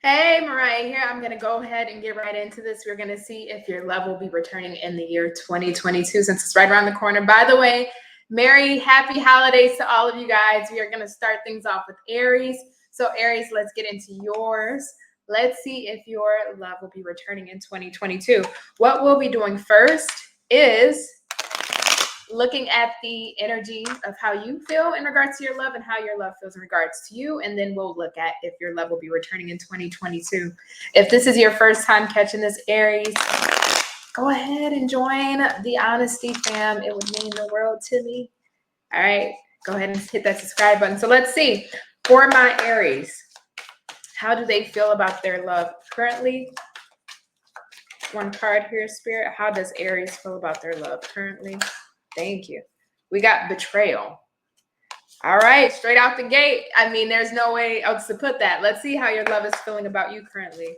Hey, Mariah here. I'm going to go ahead and get right into this. We're going to see if your love will be returning in the year 2022 since it's right around the corner. By the way, merry, happy holidays to all of you guys. We are going to start things off with Aries. So Aries, let's get into yours. Let's see if your love will be returning in 2022. What we'll be doing first is looking at the energy of how you feel in regards to your love and how your love feels in regards to you. And then we'll look at if your love will be returning in 2022. If this is your first time catching this, Aries, go ahead and join the Honesty fam. It would mean the world to me. All right, go ahead and hit that subscribe button. So let's see, for my Aries, how do they feel about their love currently? One card here, Spirit. How does Aries feel about their love currently? Thank you. We got betrayal. All right, straight out the gate. I mean, there's no way else to put that. Let's see how your love is feeling about you currently.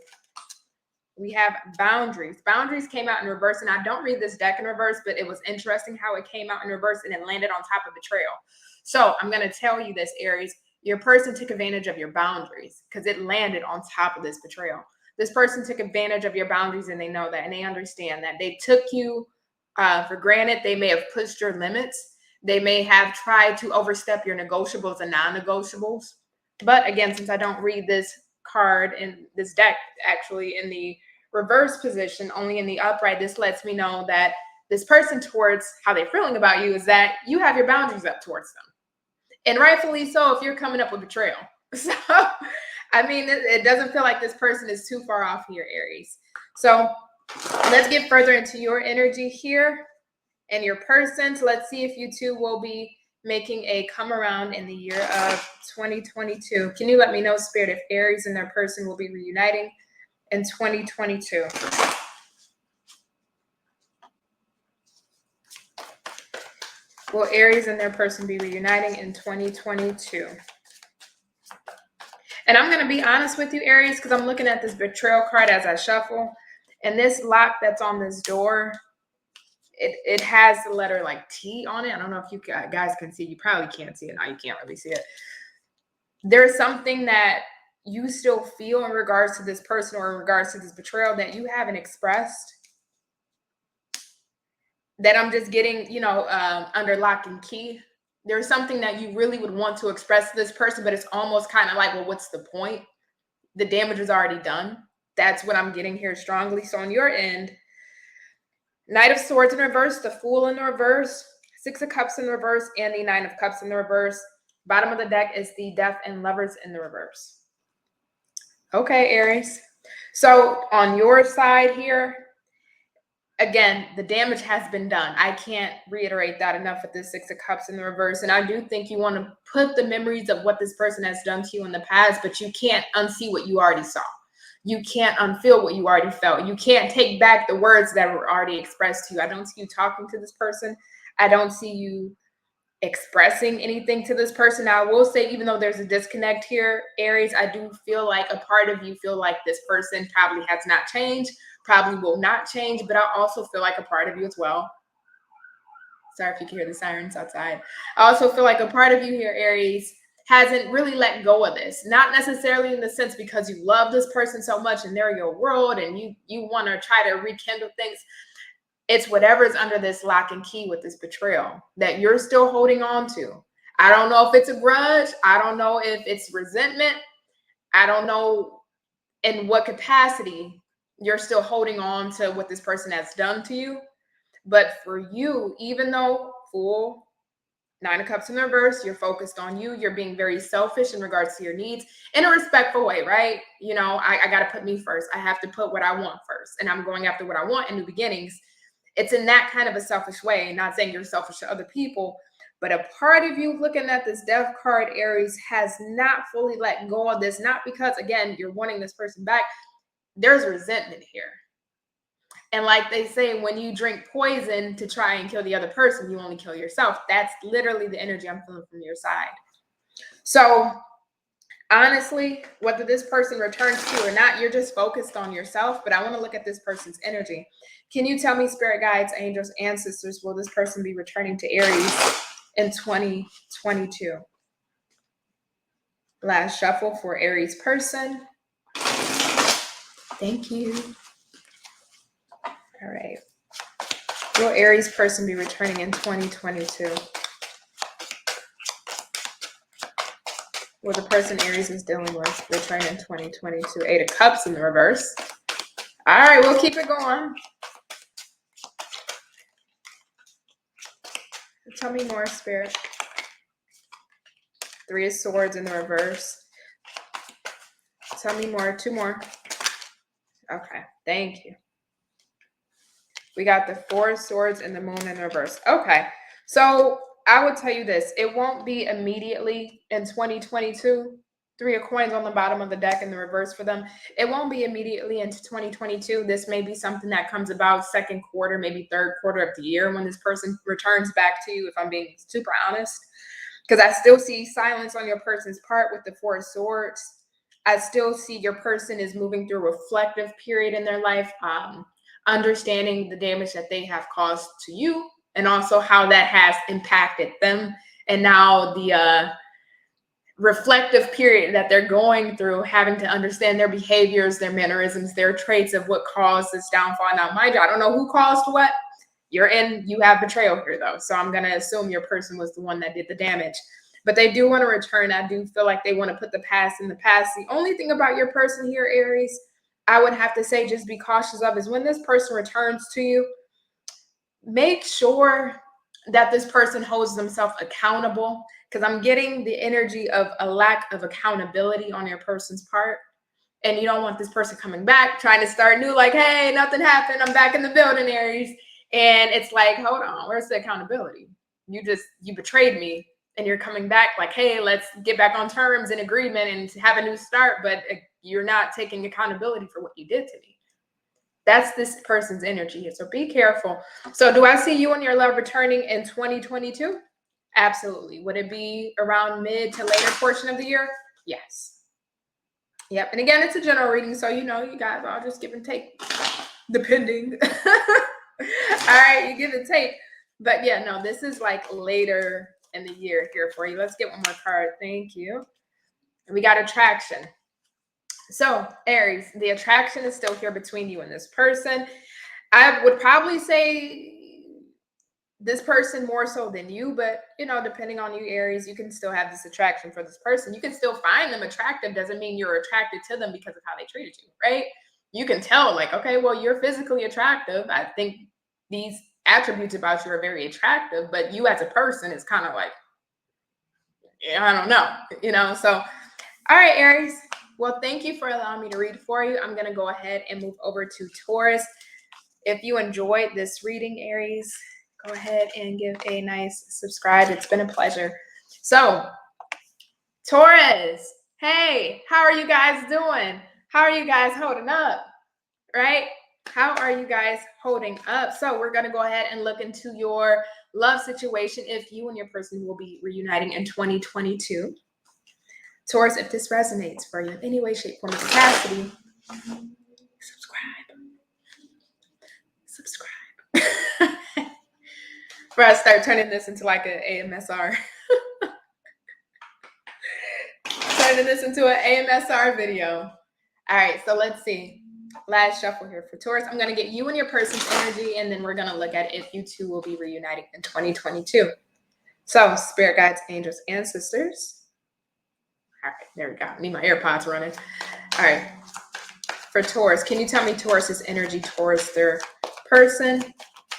We have boundaries. Boundaries came out in reverse, and I don't read this deck in reverse, but it was interesting how it came out in reverse and it landed on top of betrayal. So I'm going to tell you this, Aries. Your person took advantage of your boundaries because it landed on top of this betrayal. This person took advantage of your boundaries, and they know that, and they understand that. They took you for granted. They may have pushed your limits. They may have tried to overstep your negotiables and non-negotiables. But again, since I don't read this card in this deck, actually in the reverse position, only in the upright, this lets me know that this person, towards how they're feeling about you, is that you have your boundaries up towards them. And rightfully so if you're coming up with betrayal. So, I mean, it doesn't feel like this person is too far off here, Aries. So let's get further into your energy here and your person. So let's see if you two will be making a come around in the year of 2022. Can you let me know, Spirit, if Aries and their person will be reuniting in 2022? Will Aries and their person be reuniting in 2022? And I'm going to be honest with you, Aries, because I'm looking at this betrayal card as I shuffle. And this lock that's on this door, it has the letter like T on it. I don't know if you guys can see. You probably can't see it now. You can't really see it. There's something that you still feel in regards to this person or in regards to this betrayal that you haven't expressed, that I'm just getting, under lock and key. There's something that you really would want to express to this person, but it's almost kind of like, well, what's the point? The damage is already done. That's what I'm getting here strongly. So on your end, Knight of Swords in reverse, the Fool in the reverse, Six of Cups in the reverse, and the Nine of Cups in the reverse. Bottom of the deck is the Death and Lovers in the reverse. Okay, Aries. So on your side here, again, the damage has been done. I can't reiterate that enough with this Six of Cups in the reverse. And I do think you want to put the memories of what this person has done to you in the past, but you can't unsee what you already saw. You can't unfeel what you already felt. You can't take back the words that were already expressed to you. I don't see you talking to this person. I don't see you expressing anything to this person. Now, I will say, even though there's a disconnect here, Aries, I do feel like a part of you feel like this person probably has not changed, probably will not change, but I also feel like a part of you as well. Sorry if you can hear the sirens outside. I also feel like a part of you here, Aries, hasn't really let go of this. Not necessarily in the sense because you love this person so much and they're your world and you want to try to rekindle things. It's whatever's under this lock and key with this betrayal that you're still holding on to. I don't know if it's a grudge. I don't know if it's resentment. I don't know in what capacity you're still holding on to what this person has done to you. But for you, even though Fool, Nine of Cups in the reverse, you're focused on you. You're being very selfish in regards to your needs in a respectful way, right? I got to put me first. I have to put what I want first. And I'm going after what I want in new beginnings. It's in that kind of a selfish way. Not saying you're selfish to other people, but a part of you looking at this Death card, Aries, has not fully let go of this. Not because, again, you're wanting this person back. There's resentment here. And like they say, when you drink poison to try and kill the other person, you only kill yourself. That's literally the energy I'm feeling from your side. So honestly, whether this person returns to you or not, you're just focused on yourself. But I want to look at this person's energy. Can you tell me, spirit guides, angels, ancestors, will this person be returning to Aries in 2022? Last shuffle for Aries person. Thank you. All right. Will Aries person be returning in 2022? Will the person Aries is dealing with return in 2022? 8 of Cups in the reverse. All right, we'll keep it going. Tell me more, Spirit. 3 of Swords in the reverse. Tell me more. 2 more. Okay, thank you. We got the 4 of Swords and the Moon in the reverse. Okay, so I would tell you this. It won't be immediately in 2022. 3 of Coins on the bottom of the deck in the reverse for them. It won't be immediately into 2022. This may be something that comes about second quarter, maybe third quarter of the year when this person returns back to you, if I'm being super honest. Because I still see silence on your person's part with the 4 of Swords. I still see your person is moving through a reflective period in their life, understanding the damage that they have caused to you and also how that has impacted them. And now the reflective period that they're going through, having to understand their behaviors, their mannerisms, their traits of what caused this downfall. Now, mind you, I don't know who caused what. You have betrayal here though. So I'm going to assume your person was the one that did the damage. But they do want to return. I do feel like they want to put the past in the past. The only thing about your person here, Aries, I would have to say just be cautious of is when this person returns to you, make sure that this person holds themselves accountable, because I'm getting the energy of a lack of accountability on your person's part. And you don't want this person coming back, trying to start new, like, hey, nothing happened. I'm back in the building, Aries. And it's like, hold on, where's the accountability? You betrayed me. And you're coming back like, hey, let's get back on terms and agreement and have a new start. But you're not taking accountability for what you did to me. That's this person's energy here. So be careful. So do I see you and your love returning in 2022? Absolutely. Would it be around mid to later portion of the year? Yes. Yep. And again, it's a general reading. So, you guys all just give and take, depending. All right. You give and take. But yeah, no, this is like later in the year here for you. Let's get one more card. Thank you. And we got attraction. So Aries, the attraction is still here between you and this person. I would probably say this person more so than you, but depending on you, Aries, you can still have this attraction for this person. You can still find them attractive. Doesn't mean you're attracted to them because of how they treated you, right? You can tell like, okay, well, you're physically attractive. I think these attributes about you are very attractive, but you as a person is kind of like, yeah, I don't know, so all right, Aries. Well, thank you for allowing me to read for you. I'm going to go ahead and move over to Taurus. If you enjoyed this reading, Aries, go ahead and give a nice subscribe. It's been a pleasure. So Taurus, hey, how are you guys doing? How are you guys holding up? Right? How are you guys holding up? So we're going to go ahead and look into your love situation if you and your person will be reuniting in 2022. Taurus, if this resonates for you in any way, shape, form, or capacity, subscribe. Before I start turning this into like an AMSR. Turning this into an AMSR video. All right, so let's see. Last shuffle here for Taurus. I'm going to get you and your person's energy, and then we're going to look at if you two will be reuniting in 2022. So, spirit guides, angels, and sisters. All right, there we go. I need my AirPods running. All right. For Taurus, can you tell me Taurus's energy towards their person?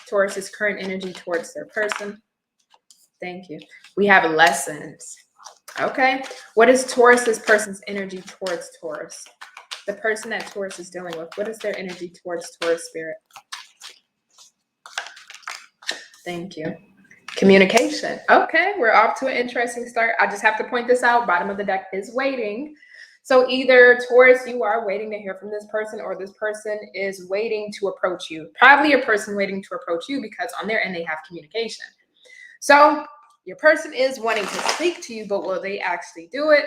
Taurus's current energy towards their person. Thank you. We have lessons. Okay. What is Taurus's person's energy towards Taurus? The person that Taurus is dealing with, what is their energy towards Taurus spirit? Thank you. Communication. Okay, we're off to an interesting start. I just have to point this out. Bottom of the deck is waiting. So either Taurus, you are waiting to hear from this person, or this person is waiting to approach you. Probably a person waiting to approach you because on their end they have communication. So your person is wanting to speak to you, but will they actually do it?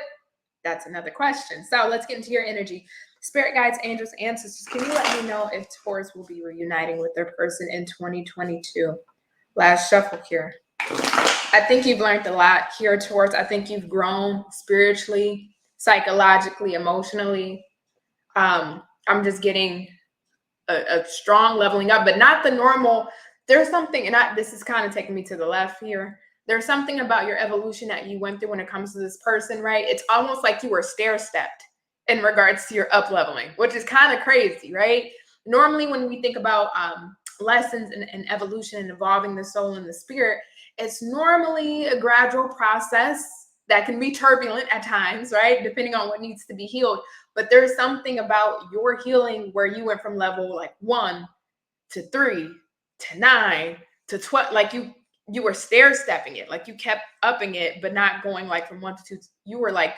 That's another question. So let's get into your energy. Spirit guides, angels, ancestors, can you let me know if Taurus will be reuniting with their person in 2022? Last shuffle here. I think you've learned a lot here, Taurus. I think you've grown spiritually, psychologically, emotionally. I'm just getting a strong leveling up, but not the normal. There's something, and this is kind of taking me to the left here. There's something about your evolution that you went through when it comes to this person, right? It's almost like you were stair-stepped in regards to your up leveling, which is kind of crazy, right? Normally, when we think about lessons and evolution and evolving the soul and the spirit, it's normally a gradual process that can be turbulent at times, right? Depending on what needs to be healed. But there's something about your healing where you went from level like 1 to 3 to 9 to 12. Like you were stair stepping it, like you kept upping it, but not going like from 1 to 2. You were like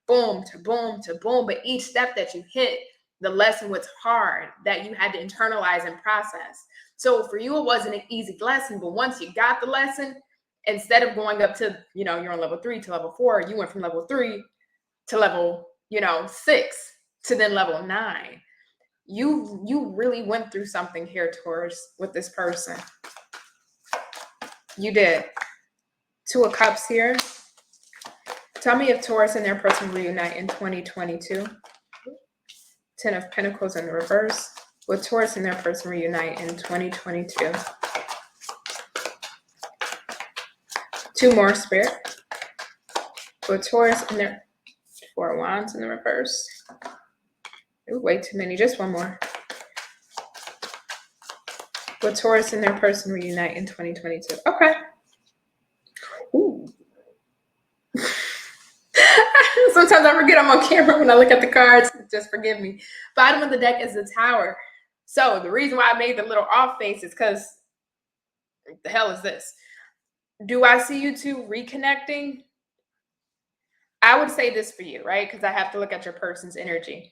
boom to boom to boom. But each step that you hit, the lesson was hard that you had to internalize and process. So for you, it wasn't an easy lesson. But once you got the lesson, instead of going up to, you're on level 3 to level 4, you went from level 3 to level, 6 to then level 9. You really went through something here, Taurus, with this person. You did. 2 of Cups here. Tell me if Taurus and their person reunite in 2022. 10 of Pentacles in the reverse. Will Taurus and their person reunite in 2022? 2 more, Spirit. Will Taurus and their 4 of Wands in the reverse. Ooh, way too many. Just 1 more. Will Taurus and their person reunite in 2022? Okay. Ooh. Sometimes I forget I'm on camera when I look at the cards. Just forgive me. Bottom of the deck is the Tower. So the reason why I made the little off face is because the hell is this? Do I see you two reconnecting? I would say this for you, right? Because I have to look at your person's energy.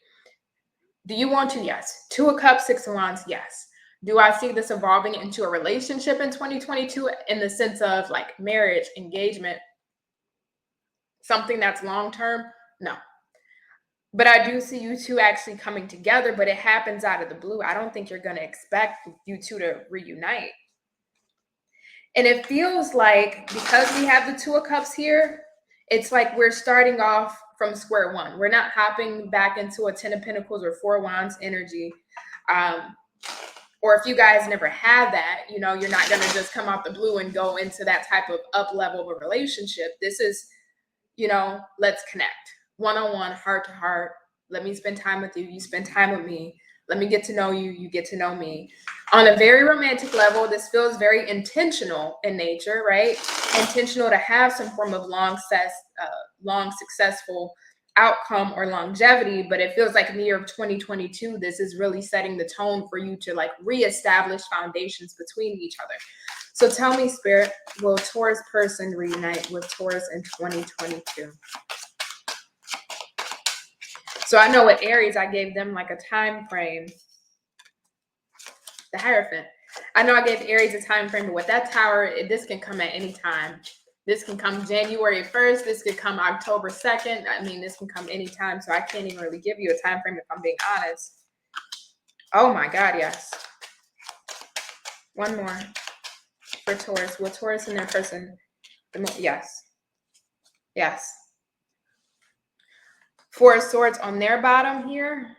Do you want to? Yes. 2 of Cups, 6 of Wands, yes. Do I see this evolving into a relationship in 2022 in the sense of like marriage, engagement, something that's long-term? No. But I do see you two actually coming together, but it happens out of the blue. I don't think you're going to expect you two to reunite. And it feels like because we have the 2 of Cups here, it's like we're starting off from square one. We're not hopping back into a 10 of Pentacles or 4 of Wands energy. Or if you guys never had that, you're not going to just come out the blue and go into that type of up level of a relationship. This is, let's connect one-on-one, heart to heart. Let me spend time with you. You spend time with me. Let me get to know you. You get to know me. On a very romantic level, this feels very intentional in nature, right? Intentional to have some form of long successful outcome or longevity. But it feels like in the year of 2022, this is really setting the tone for you to like reestablish foundations between each other. So tell me, Spirit, will Taurus person reunite with Taurus in 2022? So I know with Aries, I gave them like a time frame. The Hierophant. I know I gave Aries a time frame, but with that Tower, this can come at any time. This can come January 1st. This could come October 2nd. I mean, this can come anytime. So I can't even really give you a time frame if I'm being honest. Oh my God, yes. 1 more for Taurus. Will Taurus and their person? Yes. Yes. 4 of Swords on their bottom here.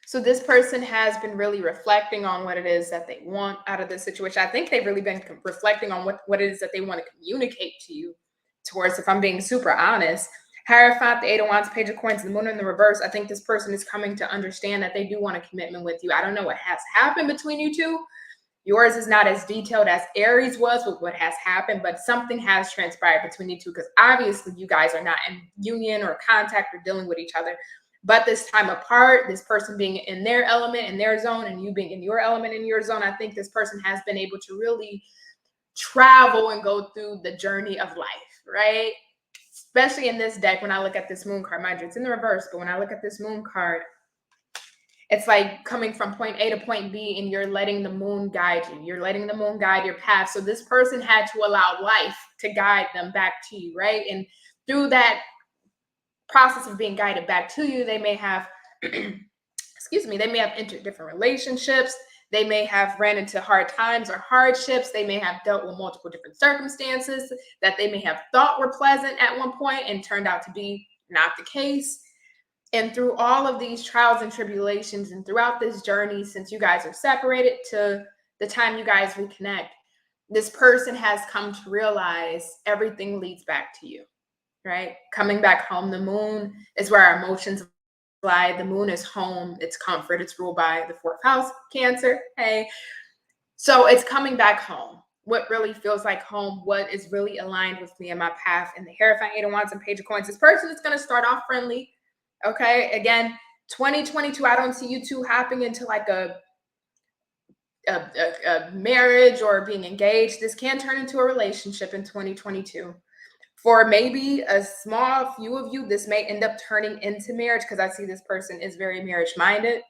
So this person has been really reflecting on what it is that they want out of this situation. I think they've really been reflecting on what it is that they want to communicate to you towards, if I'm being super honest. Hierophant, the 8 of Wands, Page of Coins, the Moon in the reverse. I think this person is coming to understand that they do want a commitment with you. I don't know what has happened between you two. Yours is not as detailed as Aries was with what has happened, but something has transpired between you two because obviously you guys are not in union or contact or dealing with each other. But this time apart, this person being in their element, in their zone, and you being in your element, in your zone, I think this person has been able to really travel and go through the journey of life, right? Especially in this deck, when I look at this Moon card, mind you, it's in the reverse, but when I look at this Moon card, it's like coming from point A to point B and you're letting the moon guide you. You're letting the moon guide your path. So this person had to allow life to guide them back to you, right? And through that process of being guided back to you, they may have, they may have entered different relationships. They may have ran into hard times or hardships. They may have dealt with multiple different circumstances that they may have thought were pleasant at one point and turned out to be not the case. And through all of these trials and tribulations and throughout this journey, since you guys are separated to the time you guys reconnect, this person has come to realize everything leads back to you, right? Coming back home, the moon is where our emotions lie. The moon is home, it's comfort, it's ruled by the fourth house, Cancer. Hey, so it's coming back home. What really feels like home, what is really aligned with me and my path. And the Hierophant, Eight of Wands, and Page of Coins. This person is going to start off friendly. Okay. Again, 2022, I don't see you two hopping into like a marriage or being engaged. This can turn into a relationship in 2022. For maybe a small few of you, this may end up turning into marriage, because I see this person is very marriage minded.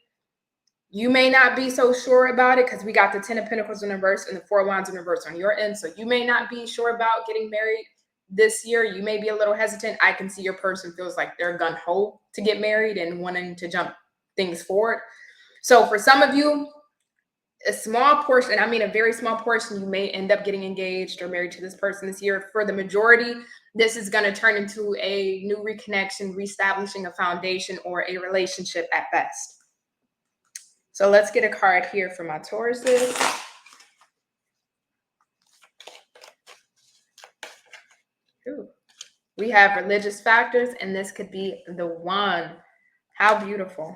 You may not be so sure about it because we got the 10 of Pentacles in reverse and the 4 of Wands in reverse on your end. So you may not be sure about getting married this year. You may be a little hesitant. I can see your person feels like they're gung-ho to get married and wanting to jump things forward. So for some of you, a small portion, I mean a very small portion, you may end up getting engaged or married to this person this year. For the majority, this is going to turn into a new reconnection, reestablishing a foundation, or a relationship at best. So let's get a card here for my Tauruses. Ooh. We have religious factors, and this could be the one. How beautiful.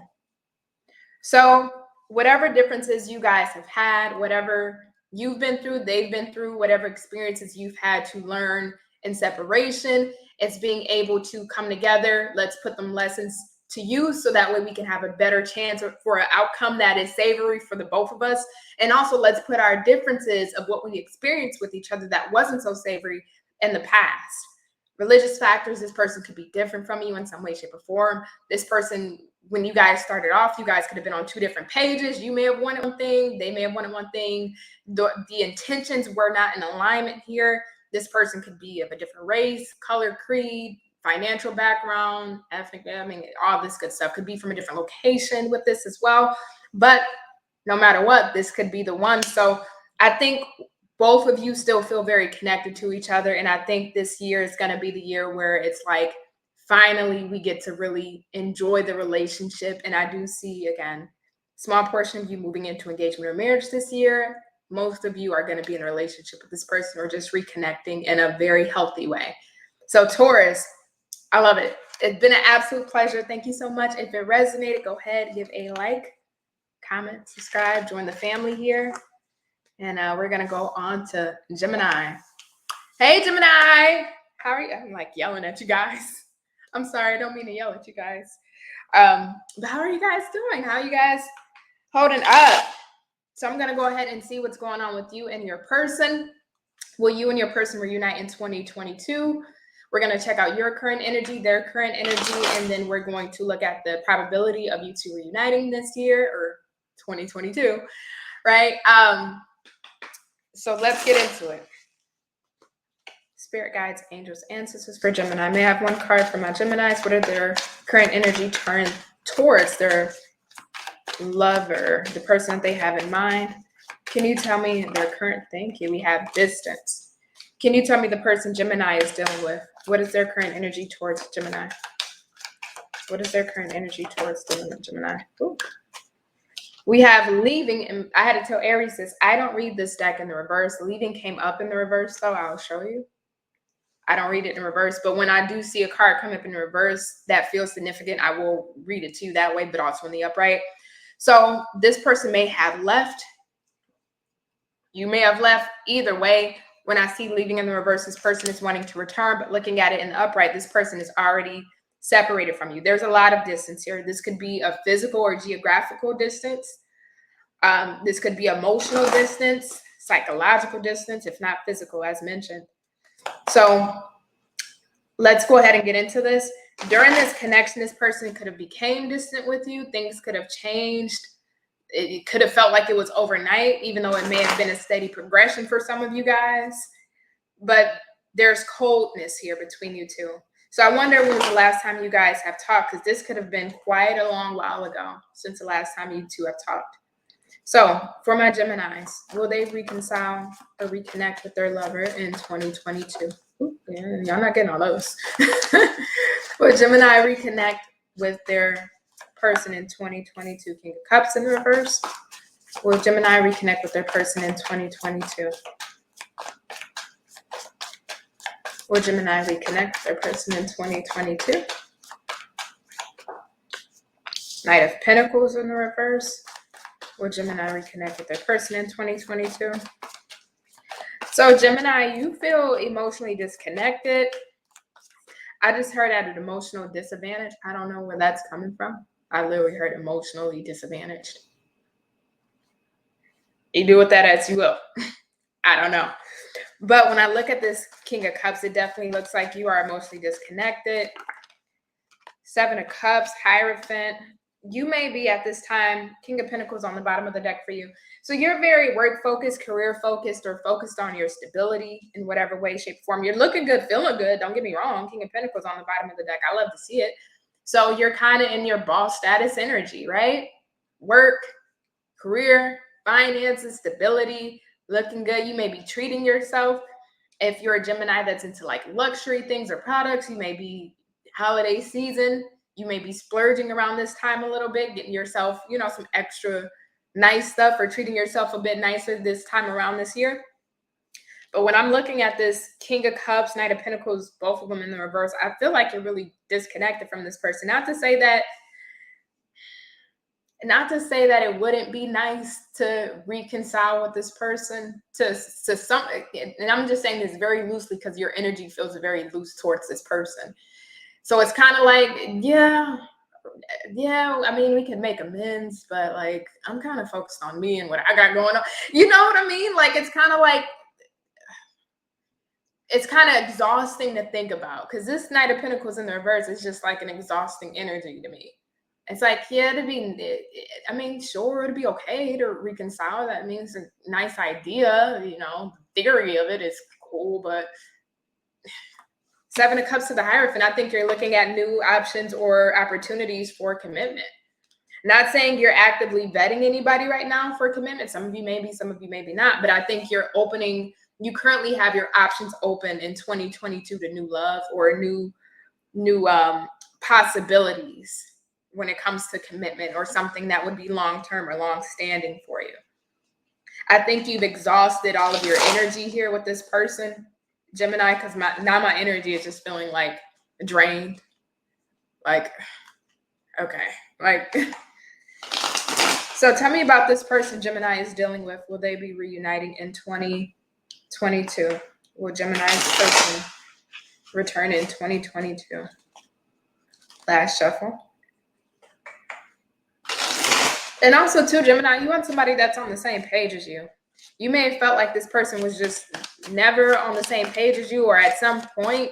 So whatever differences you guys have had, whatever you've been through, they've been through, whatever experiences you've had to learn in separation, it's being able to come together. Let's put them lessons to use so that way we can have a better chance for an outcome that is savory for the both of us. And also let's put our differences of what we experienced with each other that wasn't so savory in the past. Religious factors, this person could be different from you in some way, shape, or form. This person, when you guys started off, you guys could have been on two different pages. You may have wanted one thing, they may have wanted one thing. The intentions were not in alignment here. This person could be of a different race, color, creed, financial background, ethnic, I mean, all this good stuff. Could be from a different location with this as well. But no matter what, this could be the one. So I think both of you still feel very connected to each other. And I think this year is going to be the year where it's like, finally, we get to really enjoy the relationship. And I do see, again, small portion of you moving into engagement or marriage this year. Most of you are going to be in a relationship with this person or just reconnecting in a very healthy way. So Taurus, I love it. It's been an absolute pleasure. Thank you so much. If it resonated, go ahead, give a like, comment, subscribe, join the family here. And we're going to go on to Gemini. Hey, Gemini. How are you? I'm like yelling at you guys. I'm sorry. I don't mean to yell at you guys. But how are you guys doing? How are you guys holding up? So I'm going to go ahead and see what's going on with you and your person. Will you and your person reunite in 2022? We're going to check out your current energy, their current energy, and then we're going to look at the probability of you two reuniting this year or 2022, right? So let's get into it. Spirit guides, angels, ancestors for Gemini. May I have one card for my Geminis? What are their current energy turned towards their lover, the person that they have in mind? Can you tell me their current, thank you, we have distance. Can you tell me the person Gemini is dealing with? What is their current energy towards Gemini? What is their current energy towards Gemini? Ooh. We have leaving, and I had to tell Aries this. I don't read this deck in the reverse. Leaving came up in the reverse, though. I'll show you. I don't read it in reverse, but when I do see a card come up in reverse that feels significant, I will read it to you that way, but also in the upright. So this person may have left. You may have left. Either way, when I see leaving in the reverse, this person is wanting to return, but looking at it in the upright, this person is already separated from you. There's a lot of distance here. This could be a physical or geographical distance. This could be emotional distance, psychological distance, if not physical, as mentioned. So let's go ahead and get into this. During this connection, this person could have became distant with you. Things could have changed. It could have felt like it was overnight, even though it may have been a steady progression for some of you guys. But there's coldness here between you two. So I wonder when was the last time you guys have talked, because this could have been quite a long while ago since the last time you two have talked. So for my Geminis, will they reconcile or reconnect with their lover in 2022? Ooh, yeah, y'all not getting all those. Will Gemini reconnect with their person in 2022? King of Cups in the reverse. Will Gemini reconnect with their person in 2022? Will Gemini reconnect with their person in 2022? Knight of Pentacles in the reverse. Will Gemini reconnect with their person in 2022? So Gemini, you feel emotionally disconnected. I just heard at an emotional disadvantage. I don't know where that's coming from. I literally heard emotionally disadvantaged. You do with that as you will. I don't know. But when I look at this King of Cups, it definitely looks like you are emotionally disconnected. Seven of Cups, Hierophant. You may be at this time, King of Pentacles on the bottom of the deck for you. So you're very work-focused, career-focused, or focused on your stability in whatever way, shape, form. You're looking good, feeling good. Don't get me wrong. King of Pentacles on the bottom of the deck. I love to see it. So you're kind of in your boss status energy, right? Work, career, finances, stability, looking good. You may be treating yourself. If you're a Gemini that's into like luxury things or products, you may be holiday season. You may be splurging around this time a little bit, getting yourself, you know, some extra nice stuff or treating yourself a bit nicer this time around this year. But when I'm looking at this King of Cups, Knight of Pentacles, both of them in the reverse, I feel like you're really disconnected from this person. Not to say that it wouldn't be nice to reconcile with this person to some, and I'm just saying this very loosely because your energy feels very loose towards this person. So it's kind of like, yeah, I mean, we can make amends, but like, I'm kind of focused on me and what I got going on. You know what I mean? Like, it's kind of like, it's kind of exhausting to think about because this Knight of Pentacles in the reverse is just like an exhausting energy to me. It's like, yeah, I mean, sure, it'd be okay to reconcile. That means a nice idea, you know, the theory of it is cool, but Seven of Cups to the Hierophant, I think you're looking at new options or opportunities for commitment. Not saying you're actively vetting anybody right now for commitment. Some of you maybe, some of you maybe not, but I think you currently have your options open in 2022 to new love or new possibilities when it comes to commitment or something that would be long-term or long-standing for you. I think you've exhausted all of your energy here with this person, Gemini, because now my energy is just feeling like drained. Like, okay. Like, so tell me about this person Gemini is dealing with. Will they be reuniting in 2022? Will Gemini's person return in 2022? Last shuffle. And also, too, Gemini, you want somebody that's on the same page as you. You may have felt like this person was just never on the same page as you, or at some point,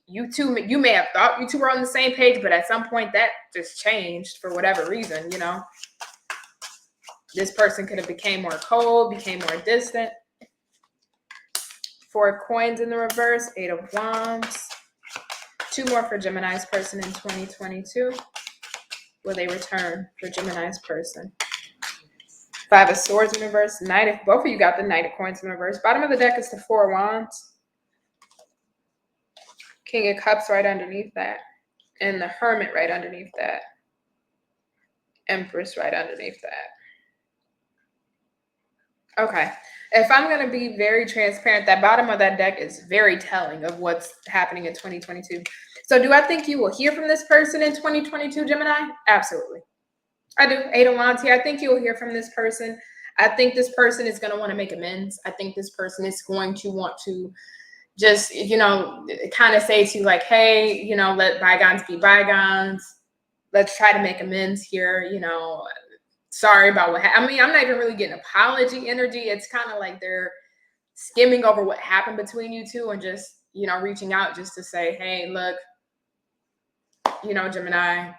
you may have thought you two were on the same page, but at some point that just changed for whatever reason, you know. This person could have became more cold, became more distant. Four of Coins in the reverse, Eight of Wands. Two more for Gemini's person in 2022. Will they return for Gemini's person? Five of Swords in reverse. Both of you got the Knight of Coins in reverse. Bottom of the deck is the Four of Wands. King of Cups right underneath that. And the Hermit right underneath that. Empress right underneath that. Okay. If I'm going to be very transparent, that bottom of that deck is very telling of what's happening in 2022. So do I think you will hear from this person in 2022, Gemini? Absolutely. I do. Eight of Wands here. I think you'll hear from this person. I think this person is going to want to make amends. I think this person is going to want to just, you know, kind of say to you like, hey, you know, let bygones be bygones. Let's try to make amends here. You know, sorry about what happened. I mean, I'm not even really getting apology energy. It's kind of like they're skimming over what happened between you two and just, you know, reaching out just to say, hey, look, you know, Gemini,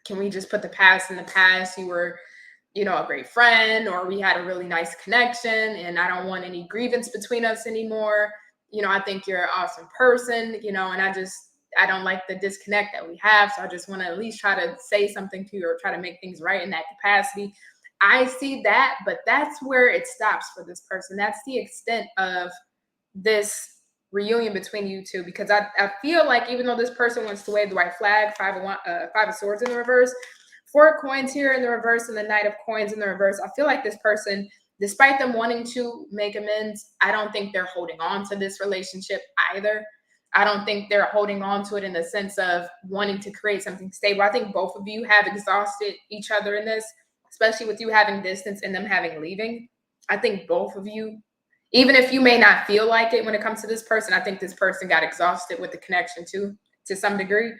can we just put the past in the past? You were, you know, a great friend, or we had a really nice connection, and I don't want any grievance between us anymore. You know, I think you're an awesome person, you know, and I don't like the disconnect that we have. So I just want to at least try to say something to you or try to make things right in that capacity. I see that, but that's where it stops for this person. That's the extent of this reunion between you two, because I feel like even though this person wants to wave the white flag, five of swords in the reverse, 4 of coins here in the reverse, and the Knight of coins in the reverse, I feel like this person, despite them wanting to make amends, I don't think they're holding on to this relationship either. I don't think they're holding on to it in the sense of wanting to create something stable. I think both of you have exhausted each other in this, especially with you having distance and them having leaving. I think both of you, even if you may not feel like it when it comes to this person, I think this person got exhausted with the connection too, to some degree.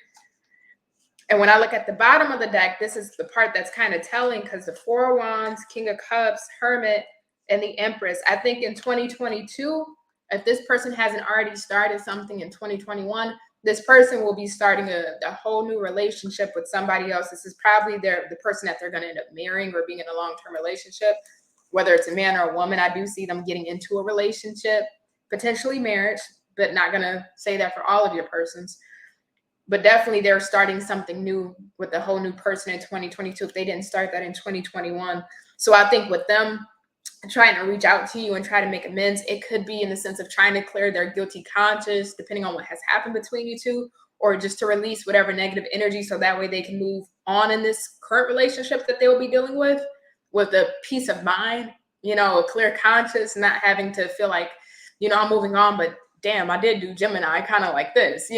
And when I look at the bottom of the deck, this is the part that's kind of telling, because the 4 of Wands, King of Cups, Hermit, and the Empress. I think in 2022, if this person hasn't already started something in 2021, this person will be starting a whole new relationship with somebody else. This is probably the person that they're going to end up marrying or being in a long-term relationship, whether it's a man or a woman. I do see them getting into a relationship, potentially marriage, but not going to say that for all of your persons. But definitely they're starting something new with a whole new person in 2022 if they didn't start that in 2021. So I think with them trying to reach out to you and try to make amends, it could be in the sense of trying to clear their guilty conscience, depending on what has happened between you two, or just to release whatever negative energy so that way they can move on in this current relationship that they will be dealing with a peace of mind, a clear conscience, not having to feel like, I'm moving on, but damn, I did do Gemini kind of like this,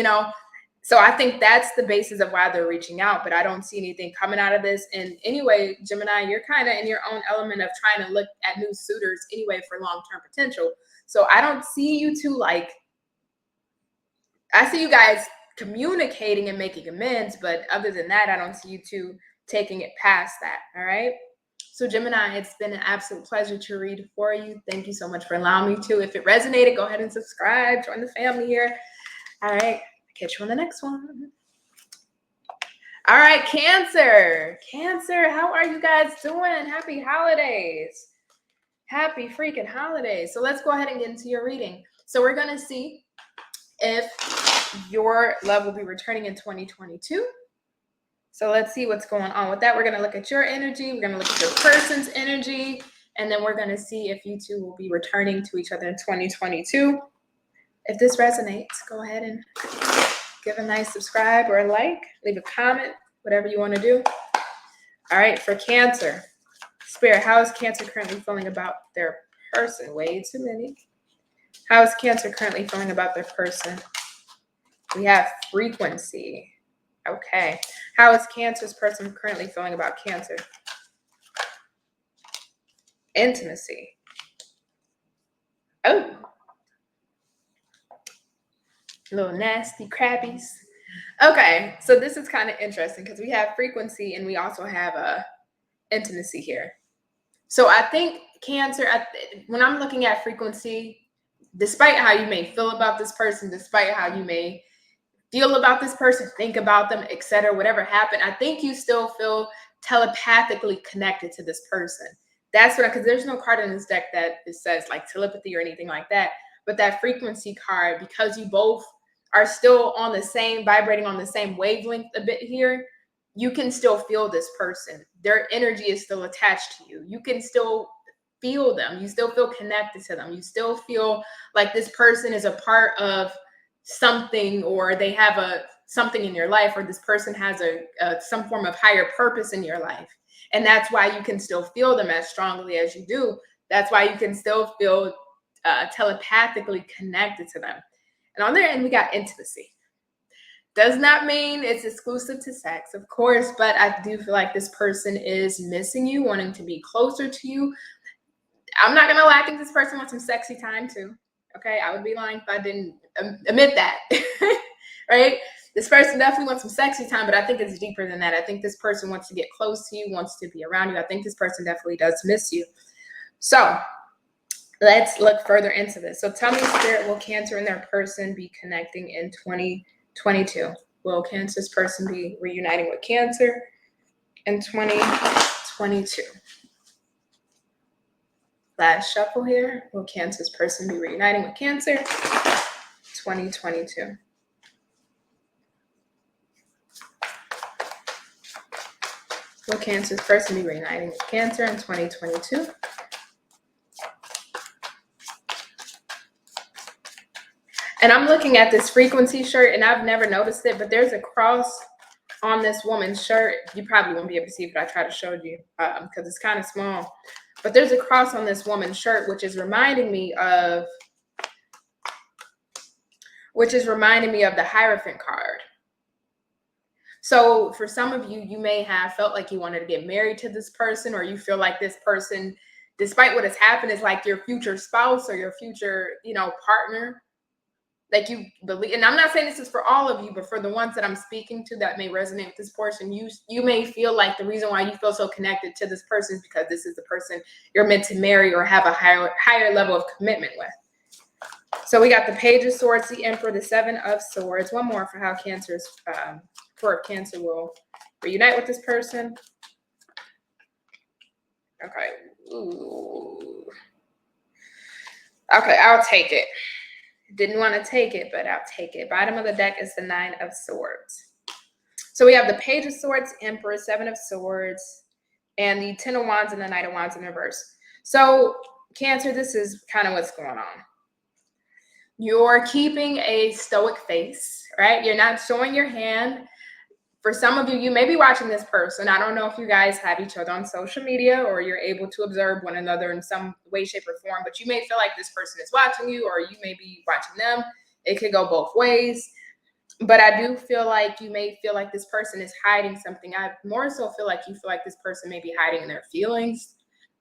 So I think that's the basis of why they're reaching out, but I don't see anything coming out of this. And anyway, Gemini, you're kind of in your own element of trying to look at new suitors anyway for long-term potential. So I don't see you two I see you guys communicating and making amends, but other than that, I don't see you two taking it past that. All right. So Gemini, it's been an absolute pleasure to read for you. Thank you so much for allowing me to. If it resonated, go ahead and subscribe, join the family here. All right. Catch you on the next one. All right, Cancer. Cancer, how are you guys doing? Happy holidays. Happy freaking holidays. So let's go ahead and get into your reading. So we're going to see if your love will be returning in 2022. So let's see what's going on with that. We're going to look at your energy. We're going to look at your person's energy. And then we're going to see if you two will be returning to each other in 2022. If this resonates, go ahead and give a nice subscribe or a like, leave a comment, whatever you want to do. All right, for Cancer. Spirit, how is Cancer currently feeling about their person? Way too many. How is Cancer currently feeling about their person? We have frequency. Okay. How is Cancer's person currently feeling about Cancer? Intimacy. Oh. Little nasty crabbies. Okay, so this is kind of interesting because we have frequency and we also have intimacy here. So I think Cancer, when I'm looking at frequency, despite how you may feel about this person, despite how you may feel about this person, think about them, etc., whatever happened, I think you still feel telepathically connected to this person. That's what, because there's no card in this deck that it says like telepathy or anything like that. But that frequency card, because you both are still on the same, vibrating on the same wavelength a bit here, you can still feel this person. Their energy is still attached to you. You can still feel them. You still feel connected to them. You still feel like this person is a part of something, or they have something in your life, or this person has some form of higher purpose in your life. And that's why you can still feel them as strongly as you do. That's why you can still feel telepathically connected to them. And on their end, we got intimacy. Does not mean it's exclusive to sex, of course, but I do feel like this person is missing you, wanting to be closer to you. I'm not going to lie, I think this person wants some sexy time too. Okay, I would be lying if I didn't admit that, right? This person definitely wants some sexy time, but I think it's deeper than that. I think this person wants to get close to you, wants to be around you. I think this person definitely does miss you. So let's look further into this. So tell me, Spirit, will Cancer and their person be connecting in 2022? Will Cancer's person be reuniting with Cancer in 2022? Last shuffle here. Will Cancer's person be reuniting with Cancer 2022? Will Cancer's person be reuniting with Cancer in 2022? And I'm looking at this frequency shirt, and I've never noticed it, but there's a cross on this woman's shirt. You probably won't be able to see it, but I try to show you because it's kind of small. But there's a cross on this woman's shirt, which is reminding me of the Hierophant card. So for some of you, you may have felt like you wanted to get married to this person, or you feel like this person, despite what has happened, is like your future spouse or your future, partner. Like you believe, and I'm not saying this is for all of you, but for the ones that I'm speaking to that may resonate with this person, you may feel like the reason why you feel so connected to this person is because this is the person you're meant to marry or have a higher level of commitment with. So we got the Page of Swords, the Emperor, the Seven of Swords. One more for how Cancer will reunite with this person. Okay. Ooh. Okay, I'll take it. Didn't want to take it, but I'll take it. Bottom of the deck is the Nine of Swords. So we have the Page of Swords, Emperor, Seven of Swords, and the Ten of Wands and the Knight of Wands in reverse. So Cancer, this is kind of what's going on. You're keeping a stoic face, right? You're not showing your hand. For some of you, you may be watching this person. I don't know if you guys have each other on social media or you're able to observe one another in some way, shape, or form, but you may feel like this person is watching you or you may be watching them. It could go both ways. But I do feel like you may feel like this person is hiding something. I more so feel like you feel like this person may be hiding their feelings.